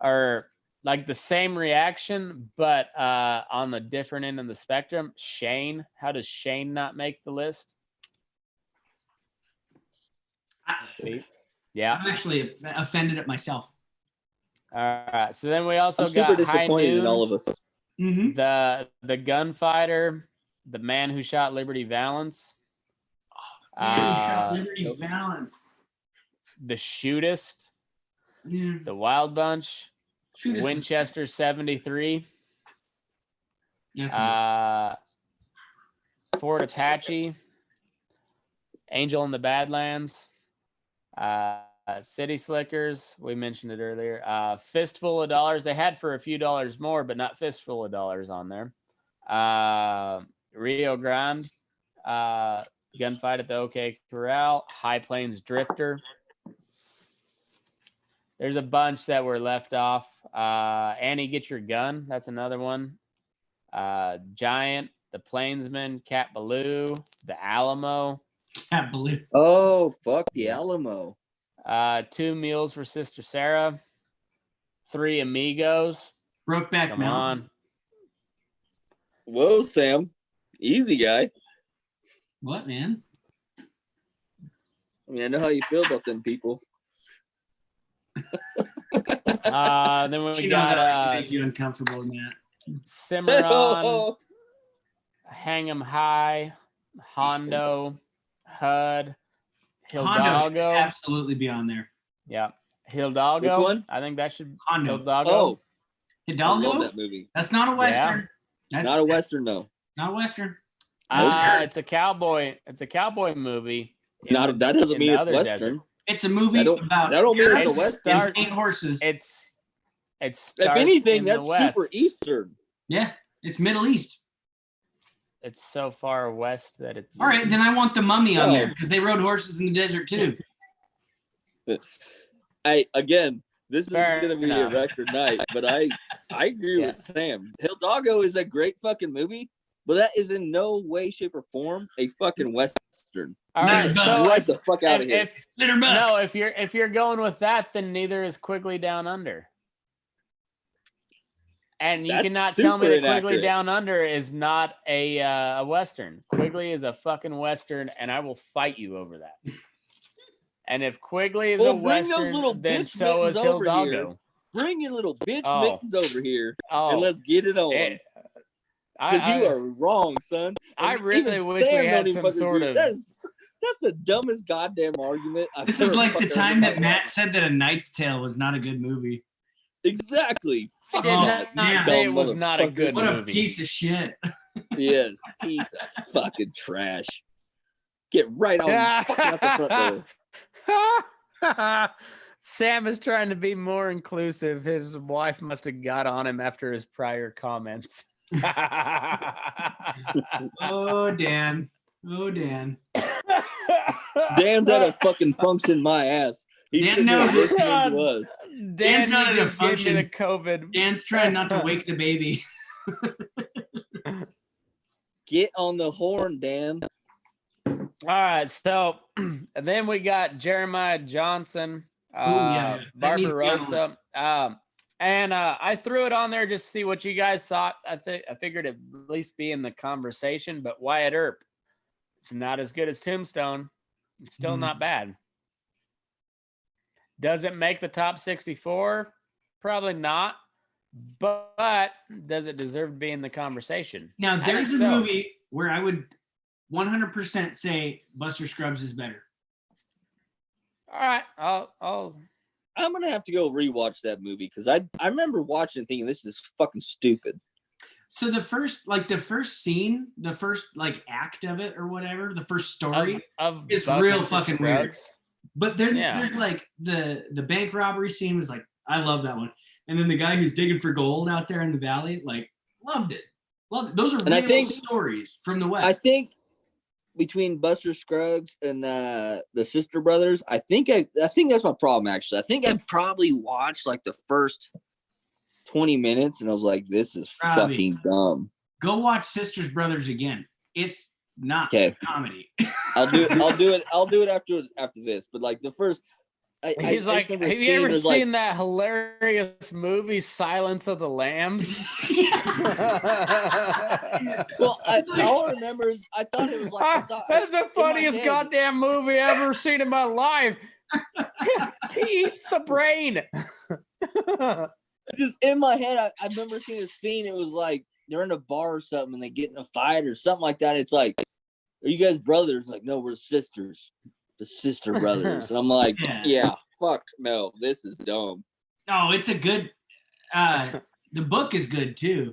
or like the same reaction, but on the different end of the spectrum. Shane. How does Shane not make the list? Yeah. I'm actually offended at myself. All right. So then we also I'm got super disappointed in all of us. Mm-hmm. The Gunfighter, the Man Who Shot Liberty Valance. Man Who Shot Liberty Valance. The Shootist. Yeah. The Wild Bunch. Shootist Winchester 73. Fort Apache. Angel in the Badlands. City Slickers, we mentioned it earlier. Fistful of Dollars. They had for a few dollars more, but not Fistful of Dollars on there. Rio Grande. Gunfight at the OK Corral. High Plains Drifter. There's a bunch that were left off. Annie, Get Your Gun. That's another one. Giant. The Plainsman. Cat Ballou. The Alamo. Cat Ballou. Oh, fuck the Alamo. 2 Meals for Sister Sarah. 3 Amigos. Brokeback Come Mountain. on. Whoa, Sam. Easy guy. What, man? I mean, I know how you feel about them people. Then we She knows got how to make you uncomfortable in that. Cimarron, Hang 'em High, Hondo, HUD, Hondo should Hidalgo. absolutely be on there. Yeah. Hidalgo. Which one? I think that should Hondo. Hidalgo. Oh, I Hidalgo? love that movie. That's not a Western. That's Not a Western, though. Not a Western. It's a cowboy. It's a cowboy movie. That doesn't mean it's Western. It's a movie about that don't mean it's a carrots Western. and horses. It's It If anything, in that's the West. super Eastern. Yeah, it's Middle East. It's so far west that it's. All right, then I want the Mummy on No. there because they rode horses in the desert too. This is Fair gonna be enough. a record night, but I agree with Sam. Hidalgo is a great fucking movie, but that is in no way, shape, or form a fucking Western. All right, Litterbuck. so Right the fuck out of here. if you're going with that, then neither is Quigley Down Under. And you That's cannot tell me super that Quigley inaccurate. Down Under is not a Western. Quigley is a fucking Western, and I will fight you over that. And if Quigley is a bring those Western, little then bitch so is mittens over Hidalgo. here. Bring your little bitch Oh. mittens over here, Oh, and let's get it on. Because you are wrong, son. I And really even wish Sam we had don't even some fucking sort agree. of. That's the dumbest goddamn argument. This is like the time that Matt said that A Knight's Tale was not a good movie. Exactly. I Fuck did that, not you say it dumb was not a motherfucker. good What a movie. piece of shit. Yes, piece of fucking trash. Get right on fucking out the front door. Sam is trying to be more inclusive. His wife must have got on him after his prior comments. Oh, Dan. Oh, Dan. Dan's at a fucking function, my ass. He's Dan sitting there knows it. listening to us. Dan, not you at a just gave me function. the COVID. Dan's trying not to wake the baby. Get on the horn, Dan. All right, so then we got Jeremiah Johnson, yeah. That needs to be on the Barbarossa, and I threw it on there just to see what you guys thought. I figured it'd at least be in the conversation, but Wyatt Earp, it's not as good as Tombstone. It's still not bad. Does it make the top 64? Probably not. But does it deserve to be in the conversation? Now, I there's a think so. movie where I would 100% say Buster Scruggs is better. All right, I'll I'm gonna have to go rewatch that movie because I remember watching and thinking this is fucking stupid. So the first scene, the first act of it or whatever, the first story of is Buster real fucking weird. Scruggs. But then there's the bank robbery scene was I love that one. And then the guy who's digging for gold out there in the valley, loved it. Loved it. Those are real stories from the West. I think between Buster Scruggs and the Sister Brothers, I think that's my problem actually. I think I probably watched the first 20 minutes and I was like, this is fucking dumb. Go watch Sisters Brothers again. It's not comedy. I'll do it after this. But the first He's have you ever seen that hilarious movie Silence of the Lambs? Well, all I remember is I thought it was that's the funniest goddamn movie I've ever seen in my life. He eats the brain. Just in my head, I remember seeing a scene. It was they're in a bar or something and they get in a fight or something like that. It's are you guys brothers? No, we're sisters. The Sister Brothers. And I'm like, yeah, fuck no, this is dumb. No, it's a good the book is good too.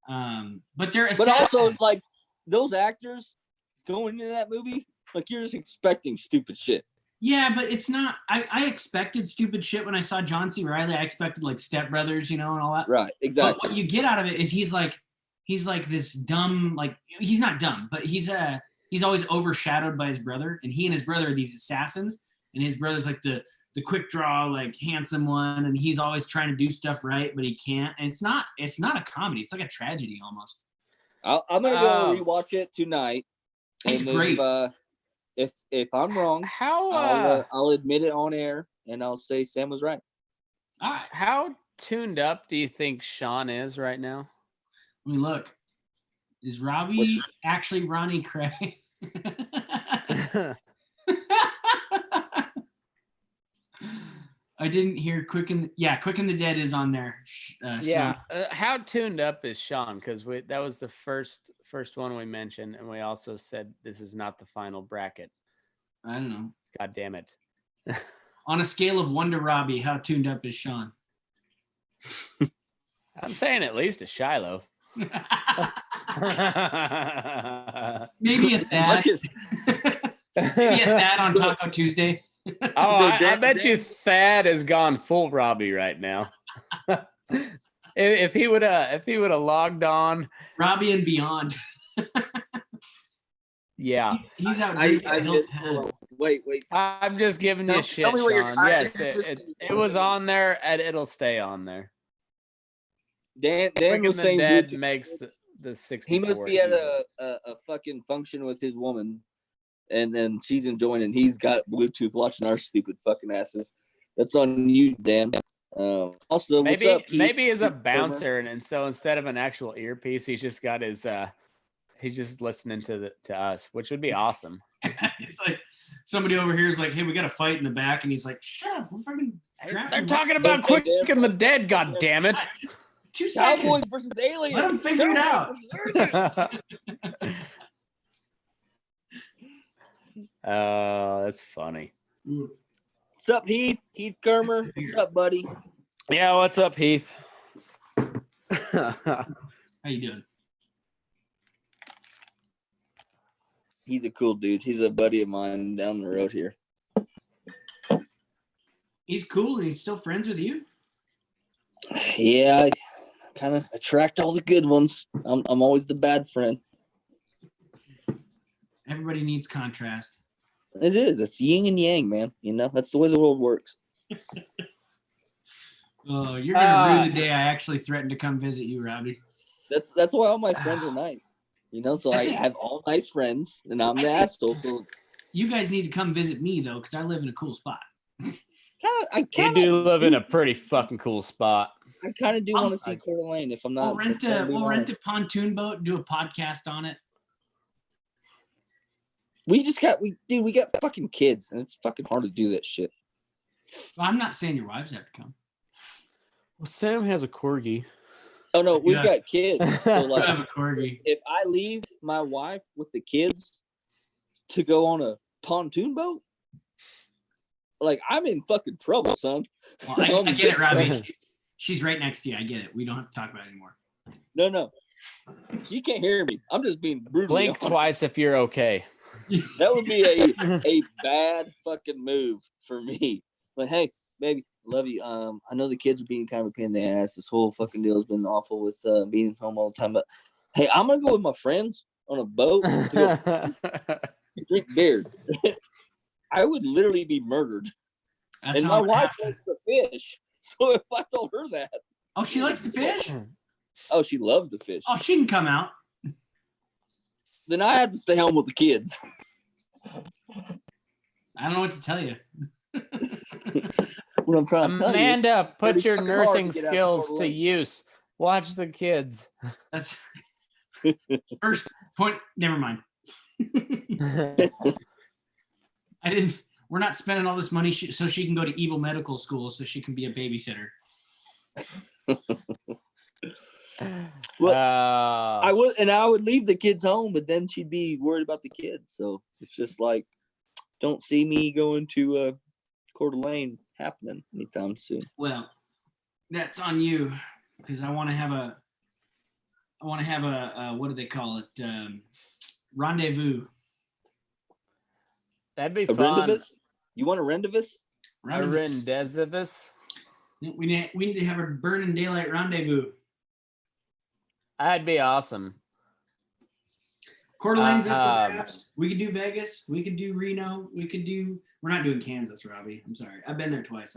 But also it's those actors going into that movie, you're just expecting stupid shit. Yeah, but it's not I expected stupid shit when I saw John C. Reilly. I expected Step Brothers, and all that. Right, exactly. But what you get out of it is he's this dumb, he's not dumb, but he's always overshadowed by his brother, and he and his brother are these assassins, and his brother's the quick draw, handsome one, and he's always trying to do stuff right, but he can't. And it's not a comedy; it's like a tragedy almost. I'm gonna go rewatch it tonight. It's and great. If I'm wrong, I'll admit it on air, and I'll say Sam was right. All right. How tuned up do you think Sean is right now? I mean, look, is Robby actually Ronnie Cray? I didn't hear Quick and the Dead is on there. How tuned up is Sean? Because that was the first one we mentioned, and we also said this is not the final bracket. I don't know. God damn it! On a scale of 1 to Robby, how tuned up is Sean? I'm saying at least a Shiloh. Maybe a Thad. Maybe a Thad on Taco Tuesday. I bet you Thad has gone full Robby right now. If he would have logged on, Robby and Beyond. yeah. He's out. I missed. Wait. I'm just giving you shit, tell me what you're Sean. trying Yes, to it was on there, and it'll stay on there. Dan Quick was and the saying Dead Bluetooth. makes the 64. He must be at easy. a fucking function with his woman, and then she's enjoying it. And he's got Bluetooth watching our stupid fucking asses. That's on you, Dan. Also, Maybe what's up, Keith? maybe he's a bouncer, and so instead of an actual earpiece, he's just got his he's just listening to us, which would be awesome. It's like somebody over here is like, "Hey, we got a fight in the back," and he's like, "Shut up! We're fucking They're talking about Quick and the Dead. God damn it! 2 seconds. Cowboys versus aliens. Let them figure it out." Oh, that's funny. What's up, Heath? Heath Kermer. What's up, buddy? Yeah, what's up, Heath? How you doing? He's a cool dude. He's a buddy of mine down the road here. He's cool and he's still friends with you? Yeah, I kind of attract all the good ones. I'm always the bad friend. Everybody needs contrast. It is. It's yin and yang, man. You know, that's the way the world works. Oh, you're gonna rue the day I actually threatened to come visit you, Robby. That's why all my friends are nice. You know, so I have all nice friends, and I'm the asshole. So you guys need to come visit me though, because I live in a cool spot. You do live in a pretty fucking cool spot. I kind of do want to see Coeur d'Alene if I'm not. We'll rent a pontoon boat and do a podcast on it. We got fucking kids, and it's fucking hard to do that shit. Well, I'm not saying your wives have to come. Well, Sam has a corgi. Oh no, we've got kids. So I like, have a corgi. if I leave my wife with the kids to go on a pontoon boat, like I'm in fucking trouble, son. Well, I get it, Robby. She's right next to you. I get it. We don't have to talk about it anymore. No. You can't hear me. I'm just being brutal. Blink twice if you're okay. That would be a bad fucking move for me. But hey, baby, love you. I know the kids are being kind of a pain in the ass. This whole fucking deal has been awful with being home all the time. But hey, I'm gonna go with my friends on a boat to go drink beer. I would literally be murdered. That's and my wife likes to fish. So if I told her that. Oh, she likes to fish? Oh, she loves to fish. Oh, she can come out. Then I have to stay home with the kids. I don't know what to tell you. What I'm trying to tell you. Amanda, put your nursing skills to use. Watch the kids. That's first point. Never mind. We're not spending all this money so she can go to evil medical school so she can be a babysitter. Well, I would leave the kids home, but then she'd be worried about the kids. So it's just like, don't see me going to Coeur d'Alene happening anytime soon. Well, that's on you, because I want to have a what do they call it? Rendezvous. That'd be A fun. rendezvous? You want a rendezvous? A rendezvous? We need to have a burning daylight rendezvous. That'd be awesome. Coeur d'Alene's up for grabs. We could do Vegas. We could do Reno. We're not doing Kansas, Robby. I'm sorry. I've been there twice.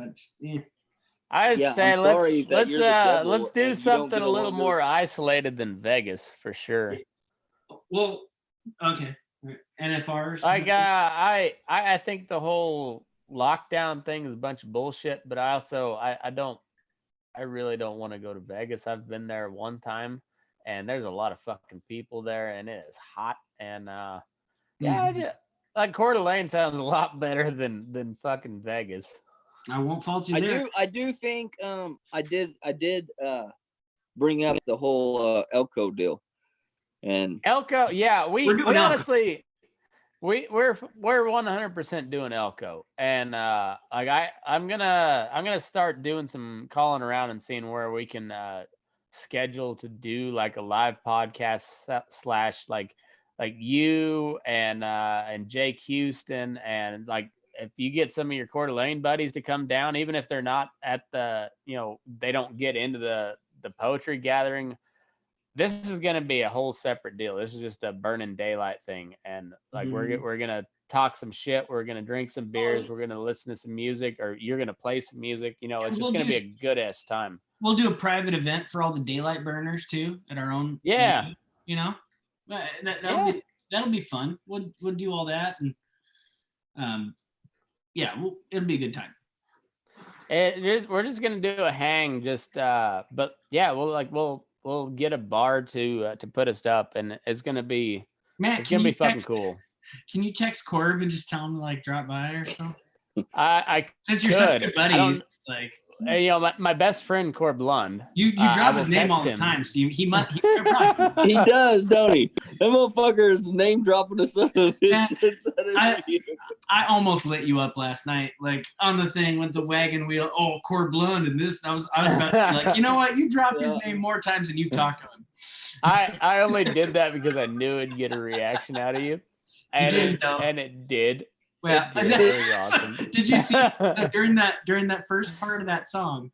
I say let's do something a little longer. more isolated than Vegas for sure. Well, okay. NFRs. Like I think the whole lockdown thing is a bunch of bullshit, but I really don't want to go to Vegas. I've been there one time, and there's a lot of fucking people there, and it is hot. And like Coeur d'Alene sounds a lot better than fucking Vegas. I won't fault you there. I do think I did bring up the whole Elko deal. And Elko, yeah, we honestly we're 100% doing Elko, and like I'm gonna start doing some calling around and seeing where we can schedule to do like a live podcast / like you and Jake Houston and like if you get some of your Coeur d'Alene buddies to come down, even if they're not at the, they don't get into the poetry gathering, this is going to be a whole separate deal. This is just a burning daylight thing. And like, we're going to talk some shit. We're going to drink some beers. We're going to listen to some music, or you're going to play some music. It's just going to be a good ass time. We'll do a private event for all the daylight burners too at our own. Yeah. That'll be fun. We'll do all that. And it'll be a good time. We're just going to do a hang but yeah, we'll get a bar to put us up, and it's going to be, Matt, it's going to be fucking cool. Can you text Corb and just tell him to like drop by or something? I Since you're such a good buddy, my best friend Corb Lund. You drop his name all the time, so he probably he does, don't he? That motherfucker is name dropping us up. I almost lit you up last night, like on the thing with the wagon wheel. Oh, Corb Lund and this. I was about to be like, you know what? You dropped his name more times than you've talked to him. I only did that because I knew it'd get a reaction out of you, and it did. Well, awesome. Did you see during that first part of that song?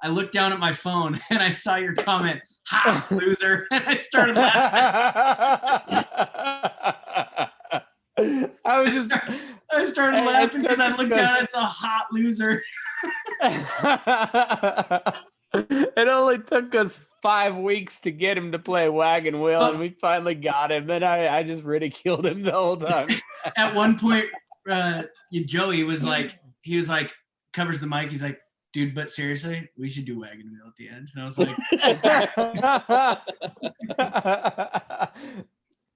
I looked down at my phone and I saw your comment, "Ha, loser!" and I started laughing. I started laughing because I looked down and I saw "hot loser." It only took us 5 weeks to get him to play Wagon Wheel, and we finally got him. And I just ridiculed him the whole time. At one point, Joey was like, covers the mic. He's like, dude, but seriously, we should do Wagon Wheel at the end. And I was like,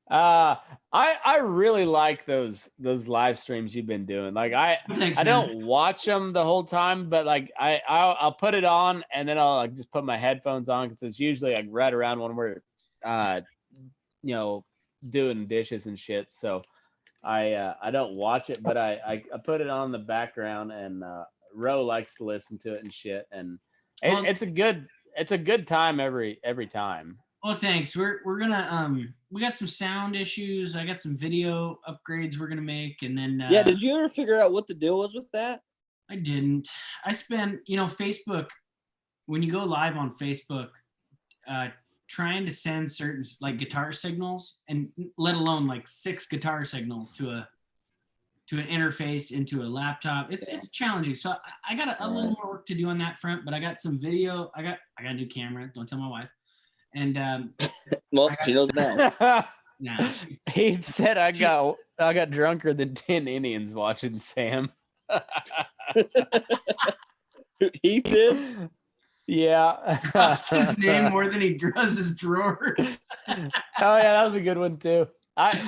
I really like those live streams you've been doing. Like I don't watch them the whole time, but like I'll put it on and then I'll like just put my headphones on, because it's usually like right around when we're doing dishes and shit. So I don't watch it, but I put it on the background, and Ro likes to listen to it and shit, and it's a good time every time. Well, thanks. We're gonna we got some sound issues. I got some video upgrades we're gonna make, and then did you ever figure out what the deal was with that? I didn't. I spent Facebook, when you go live on Facebook, trying to send certain like guitar signals, and let alone like 6 guitar signals to an interface into a laptop. It's challenging. So I got a little more work to do on that front, but I got some video. I got a new camera. Don't tell my wife. And well, she knows now. Nah. He said I got drunker than 10 Indians watching Sam. He did. Yeah. That's his name more than he draws his drawers. Oh yeah, that was a good one too.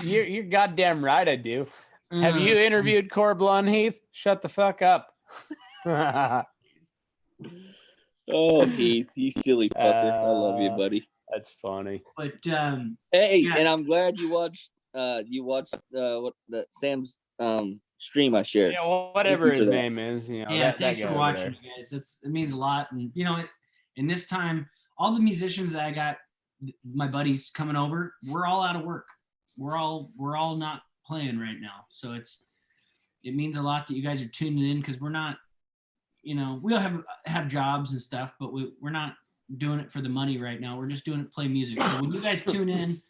You're goddamn right I do. Have you interviewed Corb Lund, Heath? Shut the fuck up. Oh, Heath, you silly fucker. I love you, buddy. That's funny. But hey, and I'm glad you watched what Sam's stream I shared. Yeah, well, whatever his name is, thanks for watching, you guys. It means a lot, and in this time, all the musicians that I got, my buddies coming over, we're all out of work. We're all not playing right now, so it means a lot that you guys are tuning in, because we're not, we all have jobs and stuff, but we're not doing it for the money right now. We're just doing it to play music. So when you guys tune in,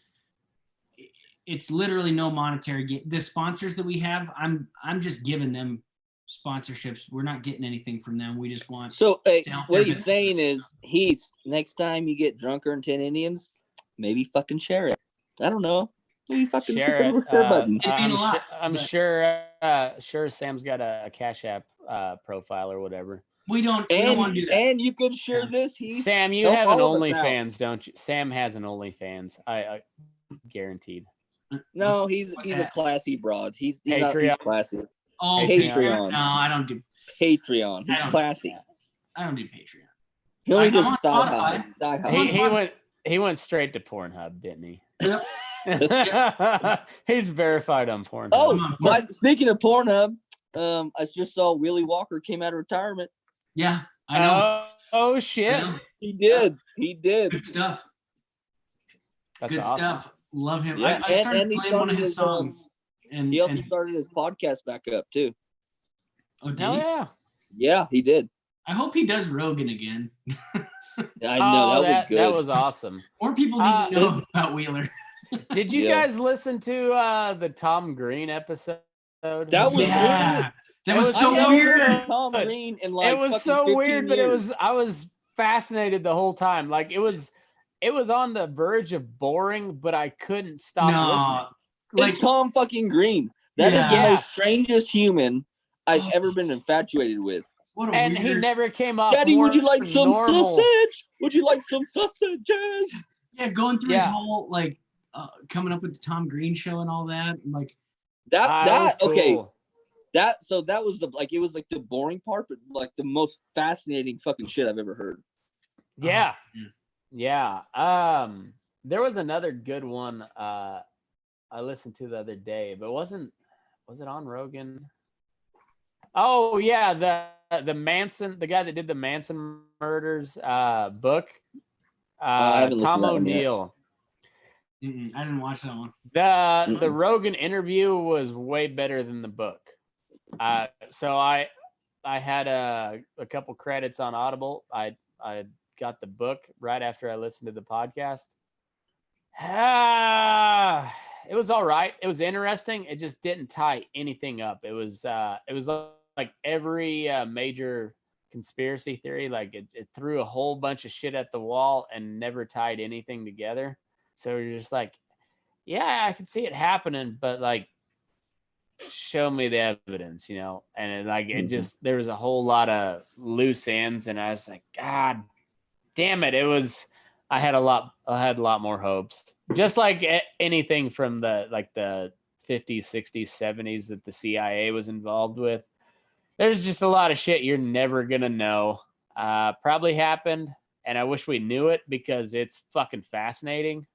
it's literally no monetary gain. The sponsors that we have, I'm just giving them sponsorships. We're not getting anything from them. We just want. So what he's saying is, Heath, next time you get drunker than 10 Indians, maybe fucking share it. I don't know. Maybe fucking share it. Share button. I'm sure Sam's got a Cash App profile or whatever. We don't want to do that. And you could share this, Heath. Sam, you have an OnlyFans, don't you? Sam has an OnlyFans. I guaranteed. No, he's a classy broad. He's classy. Oh, Patreon. No, I don't do Patreon. He's classy. I don't do Patreon. He only just die hard. He went straight to Pornhub, didn't he? Yep. He's verified on Pornhub. Oh, speaking of Pornhub, I just saw Willie Walker came out of retirement. Yeah, I know. Oh shit. He did. Good stuff. That's Good awesome stuff. Love him. Yeah, I started playing one of his songs. And he also started his podcast back up too. Oh, did Hell he? yeah. Yeah, he did. I hope he does Rogan again. I know that was good. That was awesome. More people need to know about Wheeler. Did you guys listen to the Tom Green episode? That was yeah. That was I so haven't weird. heard Tom Green in like it was fucking so 15 weird, years. but I was fascinated the whole time. Like it was on the verge of boring, but I couldn't stop listening. Like It's Tom fucking Green. That is the Yeah. most strangest human I've ever been infatuated with. what a And weird... he never came off. Daddy, would you like some normal. sausage? Would you like some sausages? Yeah, going through his whole like coming up with the Tom Green show and all that. Like That was okay. cool. That was the like it was like the boring part, but like the most fascinating fucking shit I've ever heard. Yeah. Yeah. There was another good one I listened to the other day, but was it on Rogan? Oh yeah, the Manson, the guy that did the Manson murders book. I haven't listened Tom to that one yet. O'Neill. I didn't watch that one. The Rogan interview was way better than the book. So I had a couple credits on Audible. I got the book right after I listened to the podcast. It was all right. It was interesting. It just didn't tie anything up. It was like every major conspiracy theory, like it threw a whole bunch of shit at the wall and never tied anything together. So you're just like, yeah, I can see it happening, but like, show me the evidence, and it just, there was a whole lot of loose ends, and I was like, God damn it. I had a lot more hopes, just like anything from the 50s, 60s, 70s that the CIA was involved with. There's just a lot of shit you're never gonna know. Probably happened, and I wish we knew it because it's fucking fascinating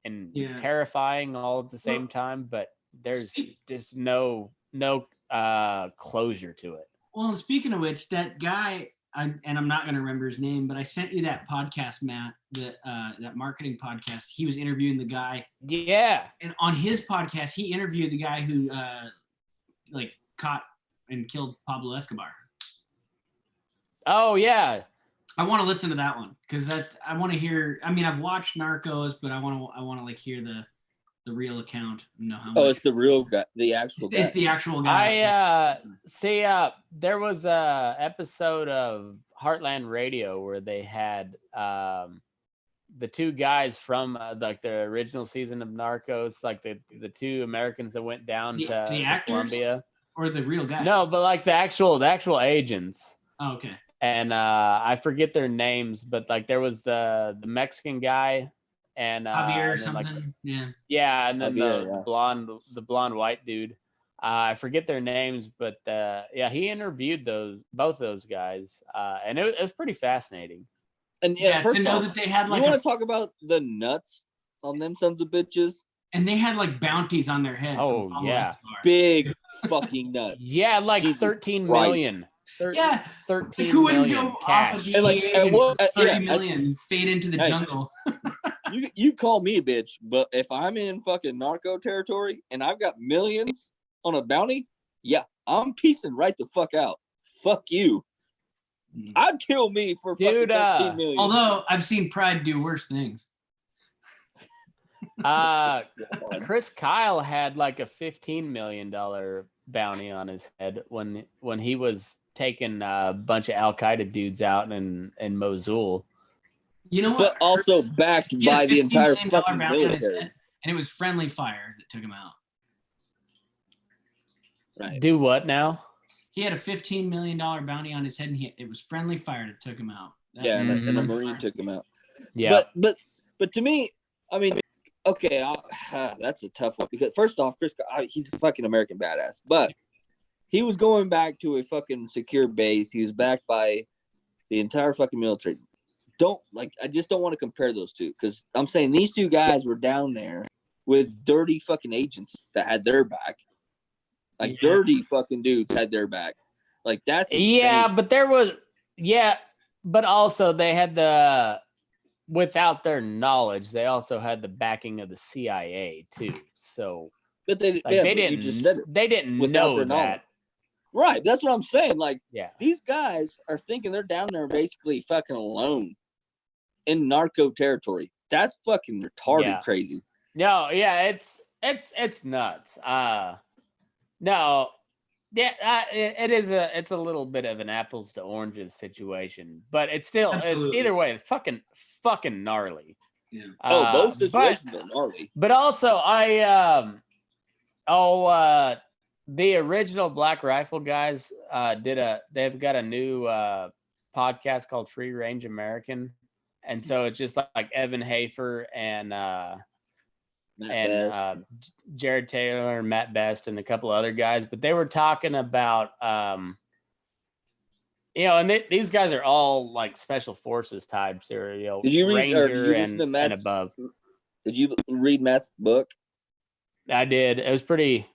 and terrifying all at the same time, but there's just no closure to it. Well, and speaking of which, that guy, and I'm not going to remember his name, but I sent you that podcast, Matt, that marketing podcast. He was interviewing the guy. Yeah. And on his podcast, he interviewed the guy who caught and killed Pablo Escobar. Oh, yeah. I want to listen to that one because I want to hear. I mean, I've watched Narcos, but I want to like hear the real account. It's the real guy, the actual guy. It's the actual guy. I see. There was a episode of Heartland Radio where they had the two guys from like the original season of Narcos, like the two Americans that went down to Colombia, or the real guy. No, but like the actual agents. Oh, okay. And I forget their names, but like there was the Mexican guy and Javier or and something. Yeah, and then Javier, the blonde white dude. I forget their names, but he interviewed both those guys, and it was pretty fascinating. And first to know that they had like, you want to talk about the nuts on them sons of bitches? And they had like bounties on their heads. Oh yeah, big fucking nuts. Yeah, like Jesus 13 million. 13 who wouldn't million go cash. off of the 30 million fade into the jungle. you call me a bitch, but if I'm in fucking narco territory and I've got millions on a bounty, yeah, I'm piecing right the fuck out. Fuck you. I'd kill me for fucking 13 million. Although I've seen Pride do worse things. Chris Kyle had like a $15 million bounty on his head when he was taking a bunch of Al Qaeda dudes out in Mosul. You know what? But also backed by the entire fucking military. And it was friendly fire that took him out. Right. Do what now? He had a $15 million bounty on his head, and it was friendly fire that took him out. And a Marine took him out. Yeah. But to me, I mean, okay, that's a tough one because first off, Chris, he's a fucking American badass, but he was going back to a fucking secure base. He was backed by the entire fucking military. I just don't want to compare those two because I'm saying these two guys were down there with dirty fucking agents that had their back. Like dirty fucking dudes had their back. Like that's insane. Yeah, but also they had without their knowledge, they also had the backing of the CIA too. So, but they didn't know that. Right. That's what I'm saying. Like, Yeah. these guys are thinking they're down there basically fucking alone in narco territory. That's fucking retarded crazy. No, yeah, it's nuts. No, yeah, it's a little bit of an apples to oranges situation, but it's still either way, it's fucking gnarly. Yeah. Both situations are gnarly. But also, the original Black Rifle guys they've got a new podcast called Free Range American, and so it's just like Evan Hafer and Jared Taylor and Matt Best and a couple other guys, but they were talking about and these guys are all like special forces types. They're did you read Ranger or did you listen to Matt's, and above. Did you read Matt's book? I did. It was pretty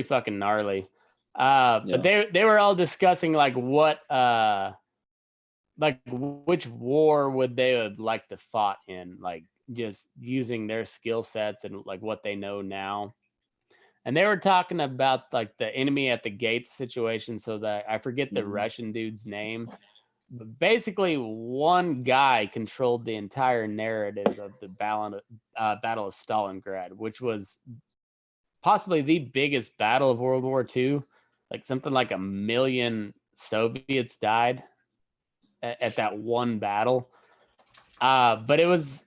fucking gnarly. But they were all discussing like what like which war would they have liked to fought in, like just using their skill sets and like what they know now. And they were talking about like the enemy at the gates situation. So that I forget the Russian dude's name, but basically one guy controlled the entire narrative of the Battle of Stalingrad, which was possibly the biggest battle of World War II. Like something like 1 million Soviets died at that one battle. But it was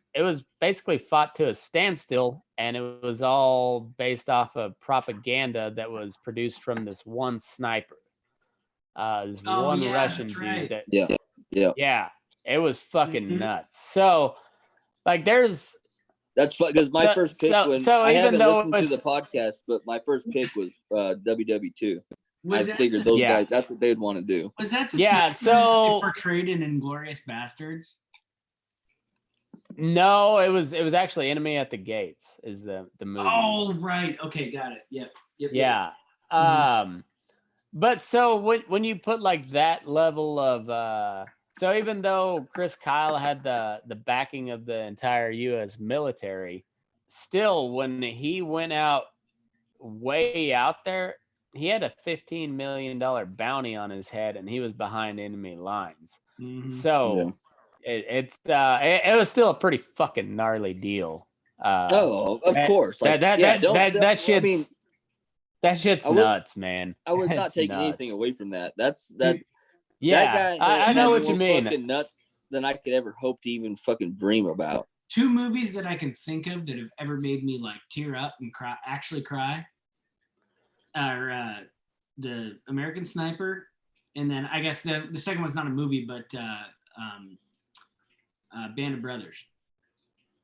basically fought to a standstill, and it was all based off of propaganda that was produced from this one sniper. This Russian dude. That, it was fucking nuts. So, like, that's because my first pick I haven't listened to the podcast, but my first pick was WW2. I figured those guys, that's what they'd want to do. Was that the sniper portrayed in Inglourious Bastards? No, it was actually Enemy at the Gates is the movie. Oh, right. Okay, got it. Yep. Yeah. But so when you put like that level of so even though Chris Kyle had the backing of the entire US military, still when he went out way out there, he had a $15 million bounty on his head and he was behind enemy lines. So it was still a pretty fucking gnarly deal. Of course. Like, that shit's nuts, man. I was not taking anything away from that. That guy. I know what you mean. Fucking nuts than I could ever hope to even fucking dream about. 2 movies that I can think of that have ever made me like tear up and actually cry are the American Sniper, and then I guess the second one's not a movie, but Band of Brothers.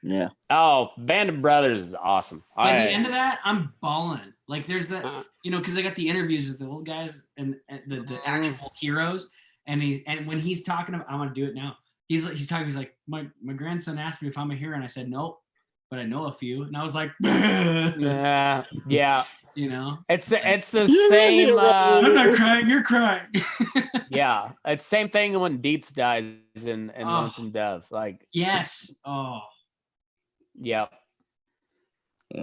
Yeah. Oh, Band of Brothers is awesome. By the end of that, I'm bawling. Like there's that, because I got the interviews with the old guys and the actual heroes, and when he's talking about, I want to do it now. He's talking. He's like, my grandson asked me if I'm a hero, and I said nope, but I know a few, and I was like, yeah. It's the same. I'm not crying. You're crying. Yeah, it's the same thing when Dietz dies in Lonesome Dove. Like yes. Oh. Yep.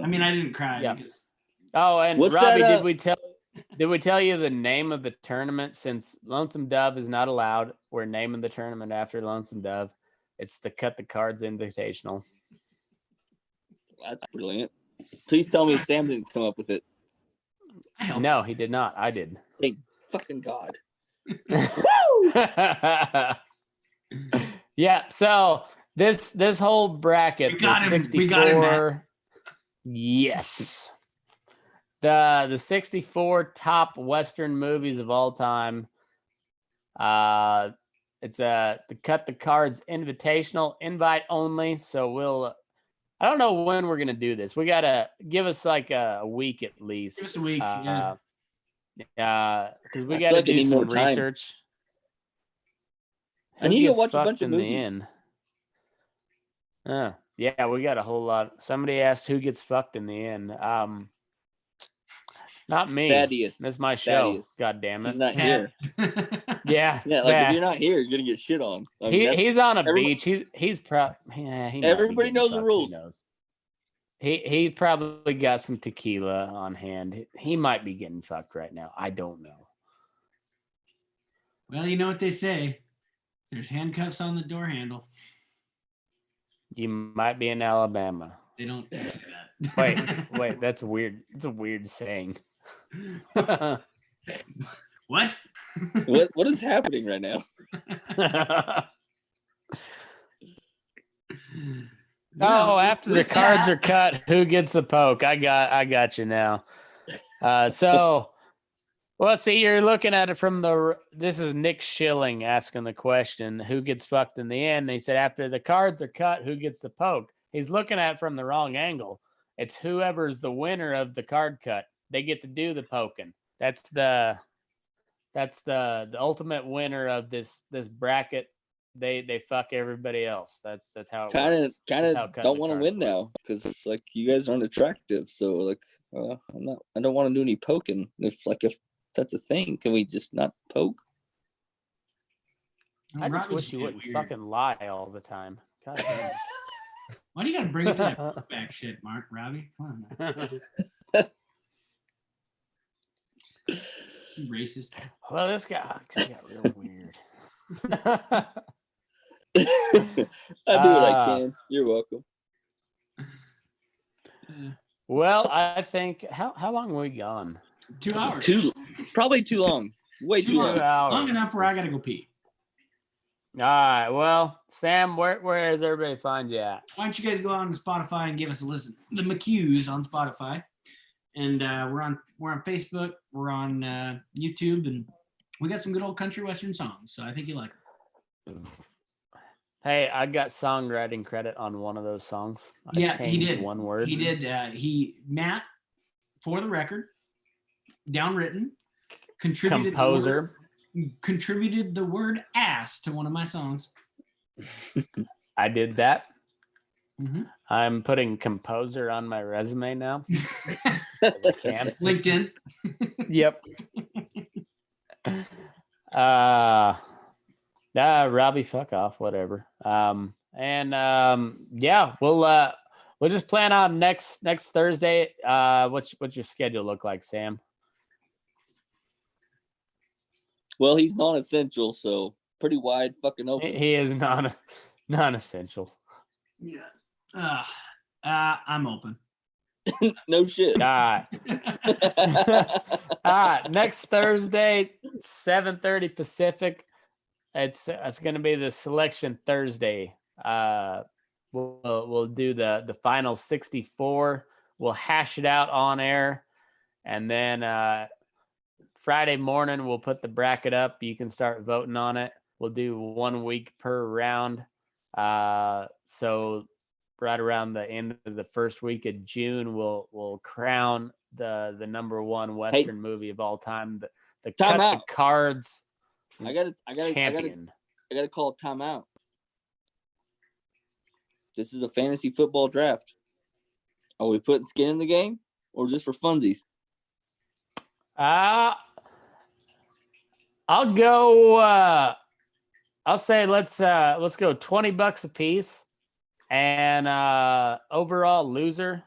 I mean, I didn't cry. Yeah. Because... Oh, and Robbie, did we tell you the name of the tournament? Since Lonesome Dove is not allowed, we're naming the tournament after Lonesome Dove. It's the Cut the Cards Invitational. That's brilliant. Please tell me Sam didn't come up with it. No, he did not. I did. Thank fucking God. Yeah. So this whole bracket, the 64. Yes. The 64 top Western movies of all time. It's the Cut the Cards Invitational, invite only. So I don't know when we're gonna do this. We gotta give us like a week at least. Just a week, because we gotta do some research. I need to watch a bunch of movies. Yeah, we got a whole lot. Somebody asked who gets fucked in the end. Not me. Thaddeus. That's my show. Thaddeus. God damn it. He's not here. Yeah. If you're not here, you're gonna get shit on. I mean, he's on a beach. He's proud. Everybody knows the rules. He probably got some tequila on hand. He might be getting fucked right now. I don't know. Well, you know what they say. There's handcuffs on the door handle. You might be in Alabama. They don't say that. Wait, that's weird. It's a weird saying. What? What is happening right now? Oh, after the cards are cut, who gets the poke? I got you now. Well, see, you're looking at it from this is Nick Schilling asking the question, who gets fucked in the end? They said after the cards are cut, who gets the poke? He's looking at it from the wrong angle. It's whoever's the winner of the card cut. They get to do the poking. That's the ultimate winner of this bracket. They fuck everybody else. That's how it works. Kind of don't want to win now because like you guys aren't attractive. So like I don't want to do any poking. If that's a thing, can we just not poke? I just wish you wouldn't fucking lie all the time. God damn. Why do you gotta bring it to that poke back shit, Robbie? Come on, man. You racist. Well, this guy got real weird. I do what I can. You're welcome. Well, I think how long have we gone? 2 hours. Probably too long. Way too long. Long enough where I gotta go pee. All right. Well, Sam, where does everybody find you at? Why don't you guys go on Spotify and give us a listen? The McHughes on Spotify, and we're on Facebook. We're on YouTube, and we got some good old country western songs. So I think you like them. Hey, I got songwriting credit on one of those songs. He did. One word. He did. Matt, for the record, downwritten, contributed the word ass to one of my songs. I did that. Mm-hmm. I'm putting composer on my resume now. As I can. LinkedIn. Yep. Robbie, fuck off, whatever. Yeah, we'll just plan on next Thursday. What's your schedule look like, Sam? Well, he's non-essential, so pretty wide fucking open. He is non-essential. Yeah. I'm open. No shit. All right. Next Thursday, 7:30 Pacific. It's going to be the Selection Thursday. We'll do the final 64. We'll hash it out on air, and then Friday morning we'll put the bracket up. You can start voting on it. We'll do 1 week per round. So right around the end of the first week of June, we'll crown the number one Western movie of all time. The Cut the Cards. I gotta call a timeout. This is a fantasy football draft. Are we putting skin in the game or just for funsies? I'll go. I'll say let's go $20 a piece, and overall loser,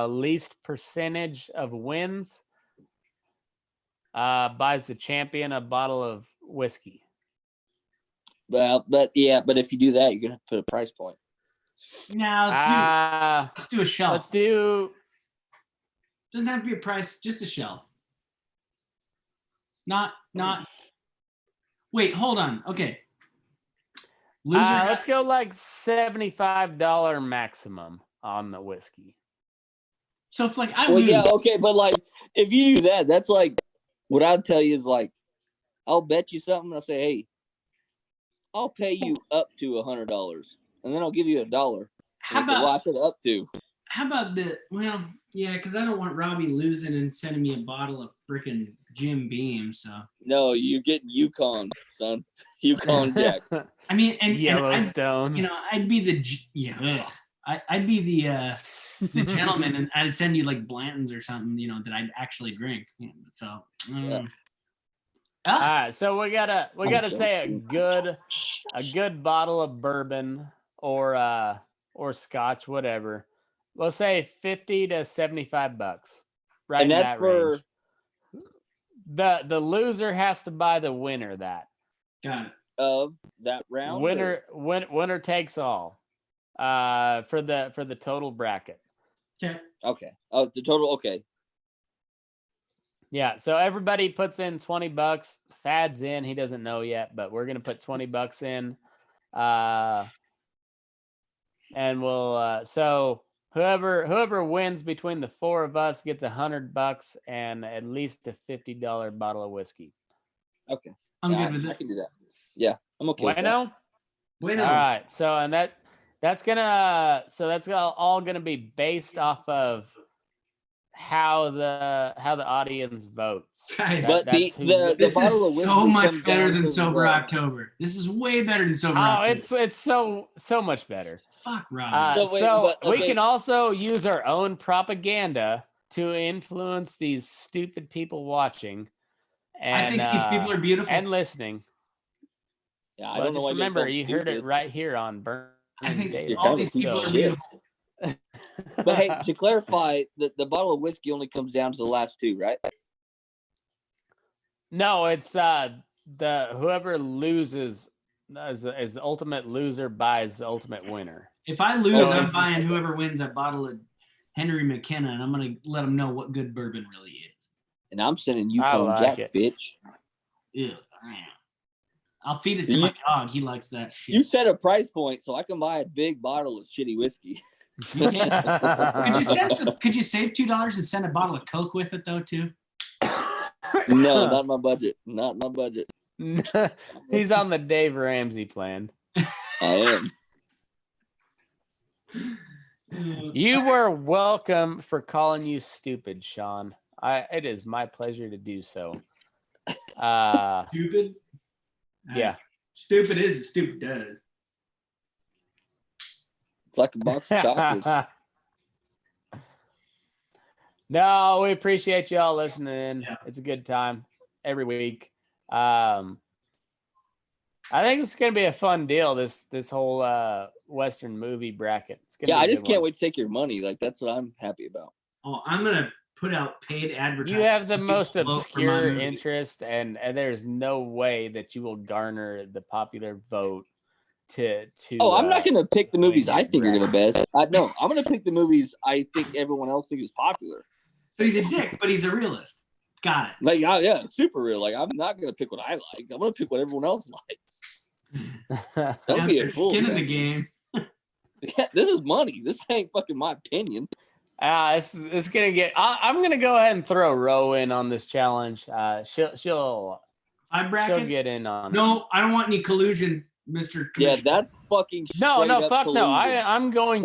least percentage of wins, buys the champion a bottle of whiskey. Well, but if you do that, you're gonna have to put a price point. Now let's do a shelf. Doesn't have to be a price, just a shelf. Not. Wait, hold on. Okay. Let's go like $75 maximum on the whiskey. So if like yeah, okay, but like if you do that, that's like what I'd tell you is like I'll bet you something. I'll say, hey, I'll pay you up to $100, and then I'll give you $1. How about? I said up to. How about because I don't want Robbie losing and sending me a bottle of freaking Jim Beam. So no, you get Yukon, son. Yukon Jack. I mean, and Yellowstone. I'd be I'd be the gentleman, and I'd send you like Blanton's or something, that I'd actually drink. So. All right, so we gotta say a good bottle of bourbon or Scotch, whatever. We'll say $50 to $75. Right, and that's for range. The loser has to buy the winner that. Got it. Of that round. Winner takes all. For the total bracket. Okay. Okay. Oh, the total. Okay. Yeah. So everybody puts in $20. Thad's in. He doesn't know yet, but we're gonna put $20 in. And we'll so whoever wins between the four of us gets $100 and at least a $50 bottle of whiskey. Okay. I'm good with it. I can do that. Yeah, I'm okay with that. Bueno. All right. So and that's all gonna be based off of how the audience votes. Guys, But that's the bottle of is whiskey so much comes better down than to Sober the- October. This is way better than Sober Oh, October. it's so much better. Fuck Robbie. We can also use our own propaganda to influence these stupid people watching. And, I think these people are beautiful and listening. Yeah, I well, don't know just why remember, you heard it right here on Burn. I think Data. all these people are beautiful. But hey, to clarify, the bottle of whiskey only comes down to the last two, right? No, it's the whoever loses is the ultimate loser buys the ultimate winner. If I lose, I'm buying whoever wins that bottle of Henry McKenna, and I'm gonna let them know what good bourbon really is. And I'm sending Yukon Jack, bitch. Ew. I'll feed it to my dog. He likes that shit. You set a price point, so I can buy a big bottle of shitty whiskey. You can. Could you save $2 and send a bottle of Coke with it though too? No, not my budget. Not my budget. He's on the Dave Ramsey plan. I am. You were welcome for calling you stupid, Sean. It is my pleasure to do so. Stupid? Yeah. Stupid is as stupid does. It's like a box of chocolates. No, we appreciate y'all listening. Yeah. It's a good time every week. I think it's gonna be a fun deal. This whole Western movie bracket. Yeah, I just can't wait to take your money. Like that's what I'm happy about. Oh, I'm gonna put out paid advertising. You have the most obscure interest, and there's no way that you will garner the popular vote to. Oh, I'm not gonna pick the movies I think are gonna best. No, I'm gonna pick the movies I think everyone else thinks is popular. So he's a dick, but he's a realist. Got it. Like, yeah, super real. Like, I'm not gonna pick what I like. I'm gonna pick what everyone else likes. Don't be a fool. Skin in the game. Yeah, this is money. This ain't fucking my opinion. It's gonna get. I'm gonna go ahead and throw Ro in on this challenge. She'll get in on. No, I don't want any collusion, Mr. Yeah, that's fucking. No, fuck collusion. No. I am going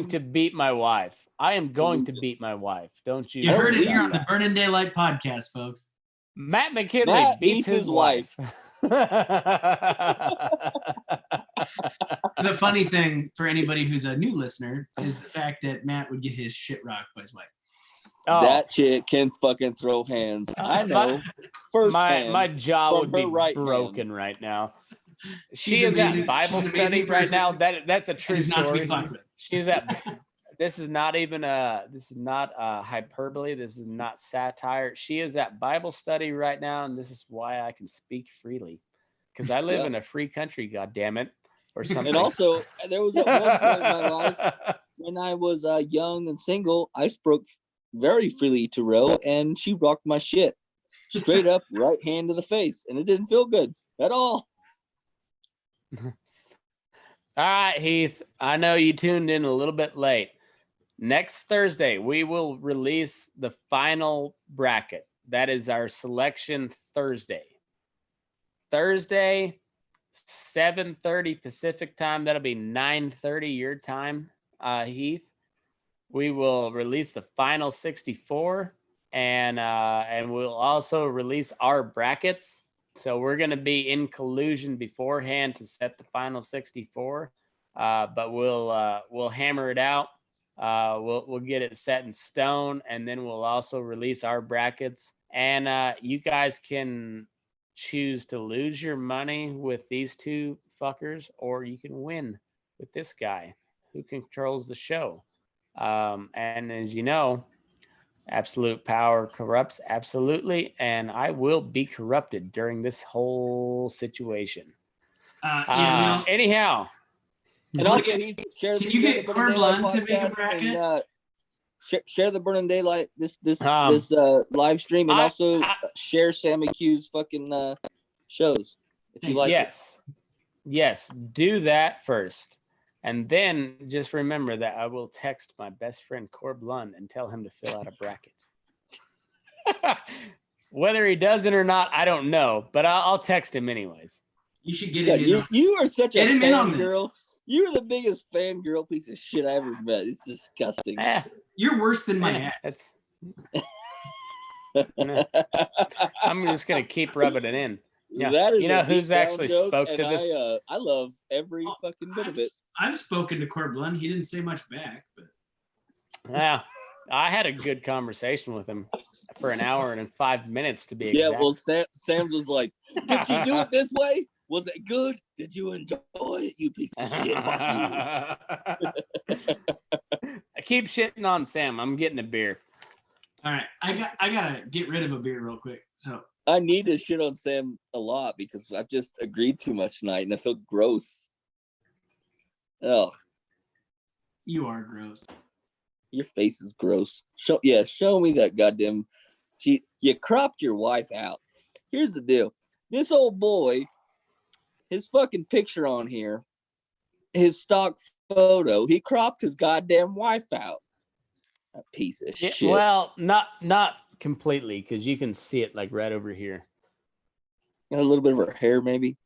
to beat my wife. I am going to beat my wife. Don't you? You heard it here on the Burning Daylight podcast, folks. Matt McKinley beats his wife. The funny thing for anybody who's a new listener is the fact that Matt would get his shit rocked by his wife. Oh. That chick can fucking throw hands. I know. My jaw would be broken right now. She is at Bible study right now. That's a true story. She is at. This is not hyperbole. This is not satire. She is at Bible study right now, and this is why I can speak freely, because I live in a free country. God damn it, or something. And also, there was at one point in my life when I was young and single, I spoke very freely to Ro, and she rocked my shit straight up, right hand to the face, and it didn't feel good at all. All right, Heath. I know you tuned in a little bit late. Next Thursday, we will release the final bracket. That is our selection Thursday. Thursday, 7:30 Pacific time. That'll be 9:30 your time, Heath. We will release the final 64, and we'll also release our brackets. So we're going to be in collusion beforehand to set the final 64, but we'll hammer it out. We'll get it set in stone, and then we'll also release our brackets. And you guys can choose to lose your money with these two fuckers, or you can win with this guy who controls the show. And as you know, Absolute power corrupts, absolutely, and I will be corrupted during this whole situation. Anyhow. And also, share Can you get the Burning Corbin Daylight to make a podcast bracket? and share the Burning Daylight this live stream, and also share Sammy Q's fucking shows if you like. Yes, do that first. And then just remember that I will text my best friend Corb Lund and tell him to fill out a bracket. Whether he does it or not, I don't know, but I'll text him anyways. You should get him in. You are such a fangirl. You're the biggest fangirl piece of shit I ever met. It's disgusting. You're worse than my ex. I'm just going to keep rubbing it in. Yeah. That is, you know who's actually spoke to this? I love every fucking bit of it. I've spoken to Corb Lund. He didn't say much back, but yeah, I had a good conversation with him for an hour and 5 minutes to be exact. Yeah, well, Sam's was like, "Did you do it this way? Was it good? Did you enjoy it? You piece of shit." I keep shitting on Sam. I'm getting a beer. All right, I gotta get rid of a beer real quick. So I need to shit on Sam a lot because I've just agreed too much tonight and I feel gross. Oh, you are gross. Your face is gross. Show me that goddamn. You cropped your wife out. Here's the deal. This old boy, his fucking picture on here, his stock photo, he cropped his goddamn wife out. A piece of shit. Well, not completely, because you can see it like right over here. A little bit of her hair, maybe.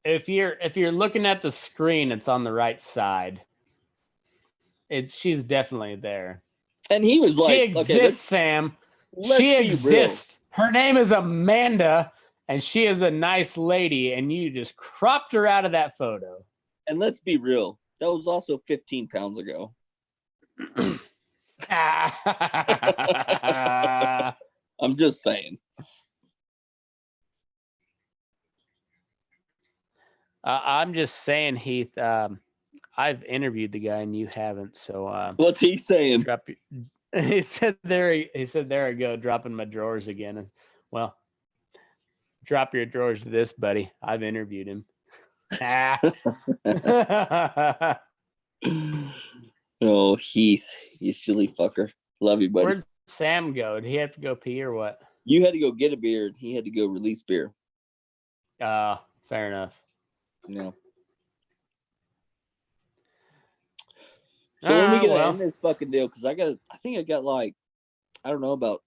If you're looking at the screen, it's on the right side. She's definitely there. And he was like, she exists, Sam. She exists. Her name is Amanda, and she is a nice lady, and you just cropped her out of that photo. And let's be real. That was also 15 pounds ago. I'm just saying. I'm just saying, Heath. I've interviewed the guy and you haven't. So what's he saying? He said there I go, dropping my drawers again. Well, drop your drawers to this, buddy. I've interviewed him. Oh, Heath, you silly fucker. Love you, buddy. Where'd Sam go? Did he have to go pee or what? You had to go get a beer. He had to go release beer. Fair enough. Yeah. So when we get to end this fucking deal, because I think I got like, I don't know, about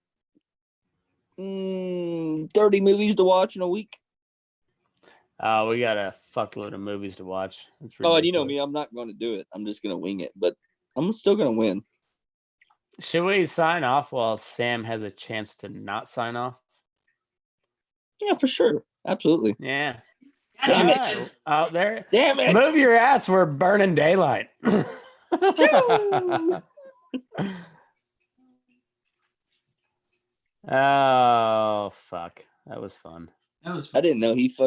30 movies to watch in a week. We got a fuckload of movies to watch. Oh, and you know me, I'm not going to do it. I'm just going to wing it, but I'm still going to win. Should we sign off while Sam has a chance to not sign off? Yeah, for sure. Absolutely. Yeah. Damn it. Out there. Damn it. Move your ass. We're burning daylight. Oh, fuck. That was fun. That was fun. I didn't know he fucking